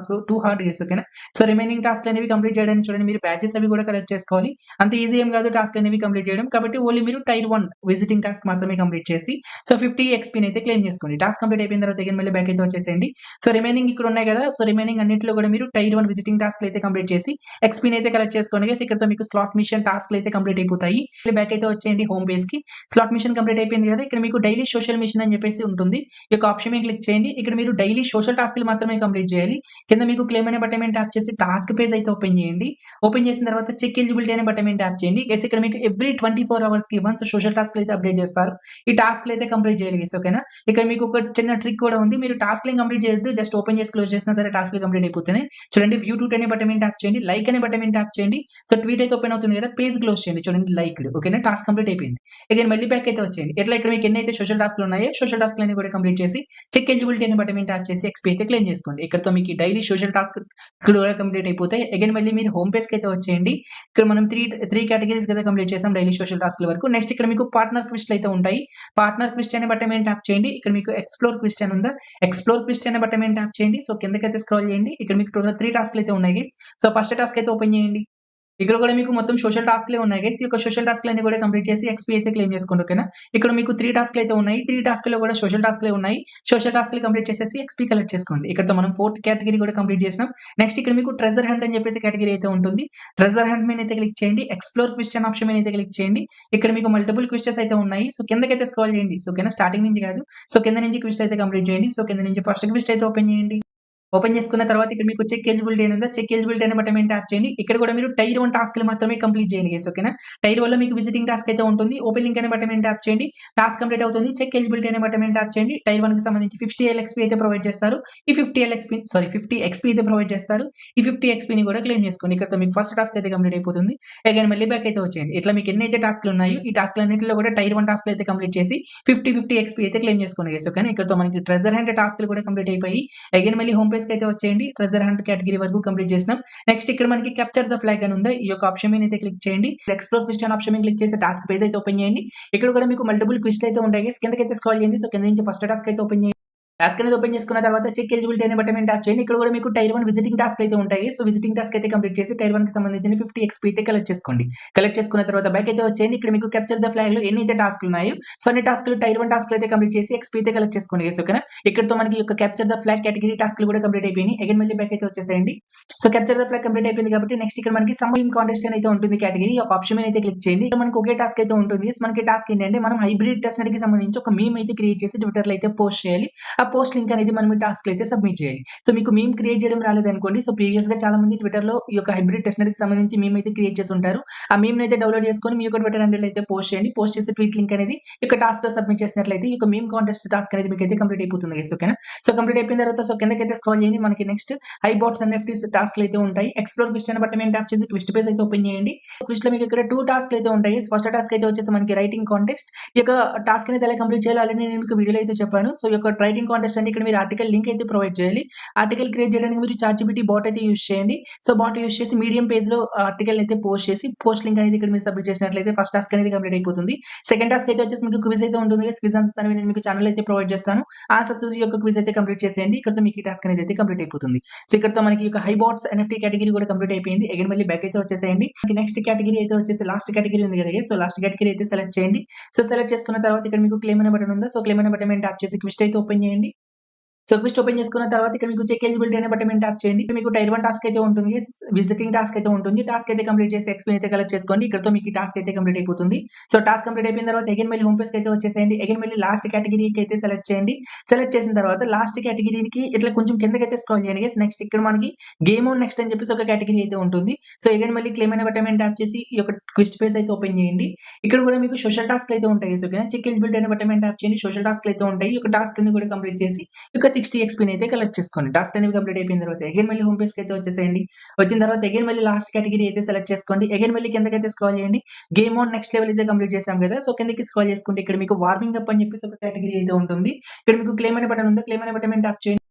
సో టూ హార్డ్ గైస్. ఓకేనా. సో రిమైనింగ్ టాస్క్‌లు అనేవి కంప్లీట్ చేయడానికి చూడండి మీరు బ్యాచెస్ అవి కూడా కలెక్ట్ చేసుకోవాలి. అంత ఈజీ ఏం కాదు టాస్క్‌లు అనేవి కంప్లీట్ చేయడం. కాబట్టి ఓన్లీ మీరు టైర్ 1 విజిటింగ్ టాస్క్ మాత్రమే కంప్లీట్ చేసి సో 50 ఎక్స్‌పీని అయితే క్లెయిమ్ చేసుకోండి. టాస్క్ కంప్లీట్ అయిపోయిన తర్వాత అగైన్ మళ్ళీ బ్యాక్ అయితే వచ్చేసేయండి. సో రిమైనింగ్ ఇక్కడ ఉన్నాయి కదా. సో రిమైనింగ్ అన్నిటిలో కూడా మీరు టైర్ 1 విజిటింగ్ టాస్క్‌లు అయితే కంప్లీట్ చేసి ఎక్స్‌పీని అయితే కలెక్ట్ చేసుకోండి గైస్. ఇక్కడతో మీకు స్లాట్ మిషన్ టాస్క్‌లు అయితే కంప్లీట్ అయిపోతాయి. బ్యాక్ అయితే వచ్చేయండి హోమ్ పేజ్‌కి. స్లాట్ మిషన్ కంప్లీట్ అయిపోయింది కదా. ఇక్కడ మీకు డైలీ సోషల్ మిషన్ అని చెప్పేసి ఉంటుంది. ఈ యొక్క ఆప్షన్ మీద క్లిక్ చేయండి. ఇక్కడ మీరు డైలీ సోషల్ టాస్క్‌లు మాత్రమే కంప్లీట్ చేయాలి. కింద మీకు క్లెయిమ్ అనే బటన్ మీద ట్యాప్ చేసి టాస్క్ పేజ్ అయితే ఓపెన్ చేయండి. ఓపెన్ చేసిన తర్వాత చెక్ ఎలిజిబిలిటీ అనే బటన్ మీద ట్యాప్ చేయండి. గైస్ ఇక్కడ మీకు ఎవ్రీ 24 అవర్స్‌కి వన్స్ సోషల్ టాస్క్‌లు అయితే అప్డేట్ చేస్తారు. ఈ టాస్క్‌లు అయితే కంప్లీట్ చేయాలి గైస్. ఓకేనా. ఇక్కడ మీకు ఒక చిన్న ట్రిక్ కూడా ఉంది. మీరు టాస్క్‌లు కంప్లీట్ చేయొద్దు. జస్ట్ ఓపెన్ చేసి క్లోజ్ చేసినా సరే టాస్క్‌లు కంప్లీట్ అయిపోతున్నాయి. చూడండి వ్యూ ట్వీట్ అనే బటన్ మీద ట్యాప్ చేయండి. లైక్ అనే బటన్ మీద ట్యాప్ చేయండి. సో ట్వీట్ అయితే ఓపెన్ అవుతుంది కదా. పేజ్ క్లోజ్ చేయండి. చూడండి లైక్డ్. ఓకేనా. టాస్క్ కంప్లీట్ అయిపోయింది. అగైన్ మళ్ళీ బ్యాక్ అయితే వచ్చేయండి. ఎట్లా ఇక్కడ మీకు ఎన్నైతే సోషల్ టాస్క్‌లు ఉన్నాయో సోషల్ టాస్క్‌లు అన్ని కూడా కంప్లీట్ చేసి చెక్ ఎలిజిబిలిటీ అనే బటన్ మీద ట్యాప్ చేసి ఎక్స్‌పీ అయితే క్లెయిమ్ చేసుకోండి. ఇక్కడతో మీకు డైలీ సోషల్ టాస్క్ కూడా కంప్లీట్ అయిపోతాయి. అగైన్ మళ్ళీ మీరు హోమ్ పేజ్‌కి అయితే వచ్చేయండి. ఇక్కడ మనం 3 కేటగిరీస్ కదా కంప్లీట్ చేసాం డైలీ సోషల్ టాస్క్‌ల వరకు. నెక్స్ట్ ఇక్కడ మీకు పార్ట్నర్ క్విజ్‌లు అయితే ఉంటాయి. పార్ట్నర్ క్విజ్ అనే బటన్ మీద ట్యాప్ చేయండి. ఇక్కడ మీకు ఎక్స్‌ప్లోర్ క్విజ్ అని ఉందా. ఎక్స్‌ప్లోర్ క్విజ్ అనే బటన్ మీద ట్యాప్ చేయండి. సో కిందకైతే స్క్రాల్ చేయండి. ఇక్కడ మీకు టోటల్ 3 టాస్క్‌లు అయితే ఉన్నాయి గైస్. సో ఫస్ట్ టాస్క్ అయితే ఓపెన్ చేయండి. ఇక్కడ కూడా మీకు మొత్తం సోషల్ టాస్క్‌లే ఉన్నాయి గైస్. ఈ యొక్క సోషల్ టాస్క్‌లన్నీ కూడా కంప్లీట్ చేసి ఎక్స్‌పీ అయితే క్లెయిమ్ చేసుకోండి. ఓకేనా. ఇక్కడ మీకు 3 టాస్క్‌లు అయితే ఉన్నాయి. 3 టాస్క్‌లో కూడా సోషల్ టాస్క్‌లే ఉన్నాయి. సోషల్ టాస్క్‌లు కంప్లీట్ చేసేసి ఎక్స్‌పీ కలెక్ట్ చేసుకోండి. ఇక్కడతో మనం 4థ్ కేటగిరీ కూడా కంప్లీట్ చేసినాం. నెక్స్ట్ ఇక్కడ మీకు ట్రెజర్ హంట్ అని చెప్పేసి కేటగిరీ అయితే ఉంటుంది. ట్రెజర్ హంట్ మీద అయితే క్లిక్ చేయండి. ఎక్స్‌ప్లోర్ క్వెషన్ ఆప్షన్ మీద అయితే క్లిక్ చేయండి. ఇక్కడ మీకు మల్టిపుల్ క్వెషన్స్ అయితే ఉన్నాయి. సో కిందకైతే స్క్రాల్ చేయండి. సో ఓకేనా. స్టార్టింగ్ నుంచి కాదు. సో కింద నుంచి క్విజ్ అయితే కంప్లీట్ చేయండి. సో కింద నుంచి ఫస్ట్ క్విజ్ అయితే ఓపెన్ చేయండి. ఓపెన్ చేసుకున్న తర్వాత ఇక్కడ మీకు చెక్ ఎలిజిబిలిటీ అని ఉందా. చెక్ ఎలిజిబిలిటీ అనే బటన్ మీద ట్యాప్ చేయండి. ఇక్కడ కూడా మీరు టైర్ 1 టాస్క్‌లు మాత్రమే కంప్లీట్ చేయండి గైస్. ఓకేనా. టైర్ 1లో మీకు విజిటింగ్ టాస్క్ అయితే ఉంటుంది. ఓపెన్ లింక్ అనే బటన్ మీద ట్యాప్ చేయండి. టాస్క్ కంప్లీట్ అవుతుంది. చెక్ ఎలిజిబిలిటీ అనే బటన్ మీద ట్యాప్ చేయండి. టైర్ 1కి సంబంధించి 50 ఎల్ఎక్స్‌పీ అయితే ప్రొవైడ్ చేస్తారు. ఈ 50 ఎక్స్‌పీ అయితే ప్రొవైడ్ చేస్తారు. ఈ 50 ఎక్స్‌పీని కూడా క్లెయిమ్ చేసుకోండి. ఇక్కడతో మీకు ఫస్ట్ టాస్క్ అయితే కంప్లీట్ అయిపోతుంది. అగైన్ మళ్ళీ బ్యాక్ అయితే వచ్చేయండి. ఇట్లా మీకు ఎన్నైతే టాస్క్‌లు ఉన్నాయో ఈ టాస్క్‌లన్నిటిలో కూడా టైర్ 1 టాస్క్‌లు అయితే కంప్లీట్ చేసి 50 ఎక్స్‌పీ అయితే క్లెయిమ్ చేసుకోండి గైస్. ఓకేనా. ఇక్కడతో మనకి ట్రెజర్ హంట్ టాస్క్‌లు కూడా కంప్లీట్ అయిపోయి అగైన్ మళ్ళీ హోమ్ పేజ్‌కి అయితే వచ్చేయండి. ట్రెజర్ హంట్ కేటగిరీ వరకు కంప్లీట్ చేసినాం. నెక్స్ట్ ఇక్కడ మనకి క్యాప్చర్ ద ఫ్లాగ్ అని ఉంది. ఈ యొక్క ఆప్షన్ మీద అయితే క్లిక్ చేయండి. ఎక్స్‌ప్లోర్ క్వెషన్ ఆప్షన్ మీద క్లిక్ చేసి టాస్క్ పేజ్ అయితే ఓపెన్ చేయండి. ఇక్కడ కూడా మీకు మల్టిపుల్ క్విజ్లు అయితే ఉంటాయి గైస్. కిందకైతే స్క్రాల్ చేయండి. సో కింద నుంచి ఫస్ట్ టాస్క్ అయితే ఓపెన్ చేయండి. టాస్క్ అనేది ఓపెన్ చేసుకున్న తర్వాత చెక్ ఎలిజిబిలిటీ అనే బటన్ మీద ట్యాప్ చేయండి. ఇక్కడ కూడా మీకు టైర్ 1 విజిటింగ్ టాస్క్ అయితే ఉంటాయి. సో విజిటింగ్ టాస్క్ అయితే కంప్లీట్ చేసి టైర్ 1కి సంబంధించిన 50 ఎక్స్‌పీ అయితే కలెక్ట్ చేసుకోండి. కలెక్ట్ చేసుకున్న తర్వాత బ్యాక్ అయితే వచ్చేయండి. ఇక్కడ మీకు క్యాప్చర్ ద ఫ్లాగ్ లో ఎన్నైతే టాస్క్‌లు ఉన్నాయో సో అన్ని టాస్క్‌లు టైర్ 1 టాస్క్‌లు అయితే కంప్లీట్ చేసి ఎక్స్‌పీ అయితే కలెక్ట్ చేసుకోండి గైస్. ఓకేనా. ఇక్కడతో మనకి యొక్క క్యాప్చర్ ద ఫ్లాగ్ కేటగిరీ టాస్క్‌లు కూడా కంప్లీట్ అయిపోయినాయి. అగైన్ మళ్ళీ బ్యాక్ అయితే వచ్చేసేయండి. So capture the flag complete అయిపోయింది కాబట్టి నెక్స్ట్ ఇక్కడ మనకి సమ్ మీమ్ కాంటెస్ట్ అయితే ఉంటుంది కేటగిరీ. ఒక ఆప్షన్ మీద అయితే క్లిక్ చేయండి. ఇక్కడ మనకి ఒకే టాస్క్ అయితే ఉంటుంది. మనకి టాస్క్ ఏంటంటే మనం హైబ్రిడ్ టెస్ట్ కి సంబంధించి ఒక మీమ్ అయితే క్రియేట్ చేసి ట్విట్టర్ లో అయితే పోస్ట్ చేయాలి. ఆ పోస్ట్ లింక్ అనేది మనం టాస్క్ అయితే సబ్మిట్ చేయాలి. సో మీకు మీమ్ క్రియేట్ చేయడం రాలేదనుకోండి. సో ప్రీవియస్ గా చాలా మంది ట్విట్టర్ లో ఈ యొక్క హైబ్రిడ్ టెస్ట్ కి సంబంధించి మీమ్ అయితే క్రియేట్ చేసి ఉంటారు. ఆ మీమ్ అయితే డౌన్లోడ్ చేసుకొని మీ యొక్క ట్విట్టర్ హ్యాండిల్ అయితే పోస్ట్ చేయండి. పోస్ట్ చేసి ట్వీట్ లింక్ అనేది ఈ యొక్క టాస్క్ లో సబ్మిట్ చేసినట్లయితే ఈ యొక్క మీమ్ కాంటెస్ట్ టాస్క్ అనేది మీకు అయితే కంప్లీట్ అయిపోతుంది గైస్. ఓకేనా. సో కంప్లీట్ అయిపోయిన తర్వాత సో కిందకైతే స్క్రాల్ చేయండి. మనకి నెక్స్ట్ హై బాట్స్ ఎన్ఎఫ్టీస్ టాస్క్లు అయితే ఉంటాయి. ఎక్స్ప్లోర్ క్వెస్ట్ అనే బటన్ మీద ట్యాప్ చేసి క్విస్ట్ పేజ్ అయితే ఓపెన్ చేయండి. క్విస్ట్ లో మీకు ఇక్కడ 2 టాస్క్లు అయితే ఉంటాయి. ఫస్ట్ టాస్క్ అయితే వచ్చేసి మనకి రైటింగ్ కాంటెస్ట్. ఈ యొక్క టాస్క్ అనేది ఎలా కంప్లీట్ చేయాలి ఆల్రెడీ నేను మీకు వీడియోలో అయితే చెప్పాను. సో ఈ యొక్క రైటింగ్ కాంటెస్ట్ అంటే ఇక్కడ మీరు ఆర్టికల్ లింక్ అయితే ప్రొవైడ్ చేయాలి. ఆర్టికల్ క్రియేట్ చేయడానికి మీరు చాట్‌జిపిటి బాట్ అయితే యూజ్ చేయండి. సో బాట్ యూజ్ చేసి మీడియం పేజ్ లో ఆర్టికల్ అయితే పోస్ట్ చేసి పోస్ట్ లింక్ అనేది ఇక్కడ మీరు సబ్మిట్ చేసినట్లయితే ఫస్ట్ టాస్క్ అనేది కంప్లీట్ అయిపోతుంది. సెకండ్ టాస్క్ అయితే వచ్చేసి మీకు క్విజ్ అయితే ఉంటుంది. క్విజ్ ఆన్సర్స్ అనేవి నేను మీకు ఛానల్ అయితే ప్రొవైడ్ చేస్తాను. ఆన్సర్స్ యొక్క క్విజ్ అయితే కంప్లీట్ చేసేయండి. ఇక్కడతో మీకు ఈ టాస్క్ అనేది అయితే కంప్లీట్ అయిపోతుంది. సో ఇక్కడతో మనకి యొక్క హై బాట్స్ ఎన్ఎఫ్టీ కేటగిరీ కూడా కంప్లీట్ అయిపోయింది. అగైన్ మళ్ళీ బ్యాక్ అయితే వచ్చేసేయండి. నెక్స్ట్ కేటగిరీ అయితే వచ్చేసి లాస్ట్ కేటగిరీ ఉంది కదా. సో లాస్ట్ కేటగిరీ అయితే సెలెక్ట్ చేయండి. సో సెలెక్ట్ చేసుకున్న తర్వాత ఇక్కడ మీకు క్లెయిమ్ అనే బటన్ ఉందా. సో క్లెయిమ్ అనే బటన్ మీద ట్యాప్ చేసి క్విజ్ అయితే ఓపెన్ చేయండి. సో క్విస్ట్ ఓపెన్ చేసుకున్న తర్వాత ఇక్కడ మీకు చెక్ ఎలిజిబిలిటీ అనే బటన్ మీద ట్యాప్ చేయండి. మీకు టైర్ 1 టాస్క్ అయితే ఉంటుంది. విజిటింగ్ టాస్క్ అయితే ఉంటుంది. టాస్క్ అయితే కంప్లీట్ చేసి ఎక్స్‌పీ అయితే కలెక్ట్ చేసుకోండి. ఇక్కడతో మీకు ఈ టాస్క్ అయితే కంప్లీట్ అయిపోతుంది. సో టాస్క్ కంప్లీట్ అయిపోయిన తర్వాత అగైన్ మళ్ళీ హోమ్ పేజ్‌కి అయితే వచ్చేసేయండి. అగైన్ మళ్ళీ లాస్ట్ కేటగిరీకి అయితే సెలెక్ట్ చేయండి. సెలెక్ట్ చేసిన తర్వాత లాస్ట్ కేటగిరీకి ఇట్లా కొంచెం కిందకైతే స్క్రాల్ చేయండి గైస్. నెక్స్ట్ ఇక్కడ మనకి గేమ్ ఆన్ నెక్స్ట్ అని చెప్పేసి ఒక కేటగిరీ అయితే ఉంటుంది. సో అగైన్ మళ్ళీ క్లెయిమ్ అనే బటన్ మీద ట్యాప్ చేసి ఈ యొక్క క్విస్ట్ పేజ్ అయితే ఓపెన్ చేయండి. ఇక్కడ కూడా మీకు సోషల్ టాస్క్లు అయితే ఉంటాయి. సో ఓకేనా. చెక్ ఎలిజిబిలిటీ అనే బటన్ మీద ట్యాప్ చేయండి. సోషల్ టాస్క్లు అయితే ఉంటాయి. ఈ యొక్క టాస్క్‌లని కూడా కంప్లీట్ చేసి ఈ యొక్క 60 ఎక్స్‌పీని అయితే కలెక్ట్ చేసుకోండి. టాస్క్ అనేవి కంప్లీట్ అయిపోయిన తర్వాత అగైన్ మళ్ళీ హోమ్ పేజ్‌కి అయితే వచ్చేసేయండి. వచ్చిన తర్వాత అగైన్ మళ్ళీ లాస్ట్ కేటగిరీ అయితే సెలెక్ట్ చేసుకోండి. అగైన్ మళ్ళీ కిందకైతే స్క్రాల్ చేయండి. గేమ్ ఆన్ నెక్స్ట్ లెవెల్ అయితే కంప్లీట్ చేసాం కదా! సో, కిందకి స్క్రాల్ చేసుకుంటే ఇక్కడ మీకు వార్మింగ్ అప్ అని చెప్పేసి ఒక కేటగిరీ అయితే ఉంటుంది. ఇక్కడ మీకు క్లెయిమ్ అనే బటన్ ఉంది. క్లెయిమ్ అనే బటన్ మీద ట్యాప్ చేయండి.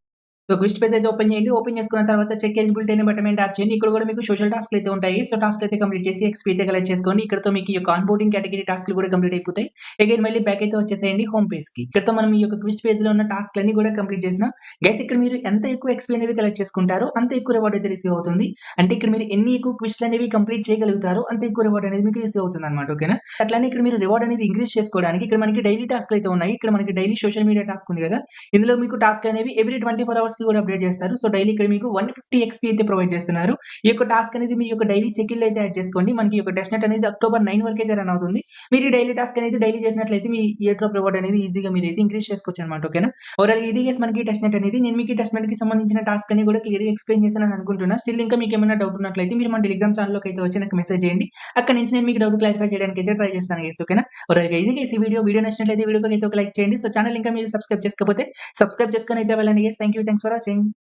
సో, క్విజ్ పేజ్ అయితే ఓపెన్ చేయండి. ఓపెన్ చేసుకున్న తర్వాత చెక్ ఎలిజిబిలిటీ అనే బటన్ మీద ట్యాప్ చేయండి. ఇక్కడ కూడా మీకు సోషల్ టాస్క్‌లు అయితే ఉంటాయి. సో, టాస్క్ అయితే కంప్లీట్ చేసి ఎక్స్‌పీ అయితే కలెక్ట్ చేసుకోండి. ఇక్కడితో మీకు ఈ యొక్క ఆన్‌బోర్డింగ్ కేటగిరీ టాస్క్‌లు కూడా కంప్లీట్ అయిపోతాయి. అగైన్ మళ్ళీ బ్యాక్ అయితే వచ్చేసేయండి హోమ్ పేజ్‌కి. ఇక్కడితో మనం ఈ యొక్క క్విజ్ పేజ్‌లో ఉన్న టాస్క్‌లన్నీ కూడా కంప్లీట్ చేసినాం. గైస్ ఇక్కడ మీరు ఎంత ఎక్కువ ఎక్స్‌పీ అనేది కలెక్ట్ చేసుకుంటారో అంత ఎక్కువ రివార్డ్ అయితే రిసీవ్ అవుతుంది. అంటే ఇక్కడ మీరు ఎన్ని ఎక్కువ క్విజ్‌లు అనేవి కంప్లీట్ చేయగలుగుతారో అంత ఎక్కువ రివార్డ్ అనేది మీకు రిసీవ్ అవుతుందన్నమాట. ఓకేనా? అట్లనే ఇక్కడ మీరు రివార్డ్ అనేది ఇంక్రీజ్ చేసుకోవడానికి ఇక్కడ మనకి డైలీ టాస్క్‌లు అయితే ఉన్నాయి. ఇక్కడ మనకి డైలీ సోషల్ మీడియా టాస్క్ ఉంది కదా! ఇందులో మీకు టాస్క్ అనేవి ఎవ్రీ 24 అవర్స్‌కి కూడా అప్డేట్ చేస్తారు. సో, డైలీ ఇక్కడ మీకు 150 ఎక్స్‌పీ అయితే ప్రొవైడ్ చేస్తున్నారు. ఈ యొక్క టాస్క్ అనేది మీ యొక్క డైలీ చెక్-ఇన్‌లో అయితే యాడ్ చేసుకోండి. మనకి ఈ యొక్క టెస్ట్ నెట్ అనేది అక్టోబర్ 9 వరకు అయితే రన్ అవుతుంది. మీరు ఈ డైలీ టాస్క్ అనేది డైలీ చేసినట్లయితే మీ ఇయర్ డ్రాప్ రివార్డ్ అనేది ఈజీగా మీరైతే ఇంక్రీజ్ చేసుకోవచ్చన్నమాట. ఓకేనా? ఓవరాల్‌గా ఇది గైస్ మనకి టెస్ట్ నెట్ అనేది. నేను మీకు ఈ టెస్ట్ నెట్‌కి సంబంధించిన టాస్క్ అన్ని కూడా క్లియర్‌గా ఎక్స్‌ప్లెయిన్ చేశానని అనుకుంటున్నా. స్టిల్ ఇంకా మీకేమైనా డౌట్ ఉన్నట్లయితే మీరు మన టెలిగ్రామ్ ఛానెల్‌లోకి అయితే వచ్చి నాకు మెసేజ్ చేయండి. అక్కడి నుంచి నేను మీకు డౌట్ క్లారిఫై చేయడానికి అయితే ట్రై చేస్తాను గైస్. ఓకేనా? ఓవరాల్‌గా ఇది గైస్ ఈ వీడియో. వీడియో నచ్చినట్లయితే వీడియోకి అయితే ఒక లైక్ చేయండి. సో, ఛానెల్ ఇంకా మీరు సబ్స్క్రైబ్ చేసుకోకపోతే సబ్స్క్రైబ్ చేసుకొని అయితే వెళ్ళండి గైస్. Thanks for watching.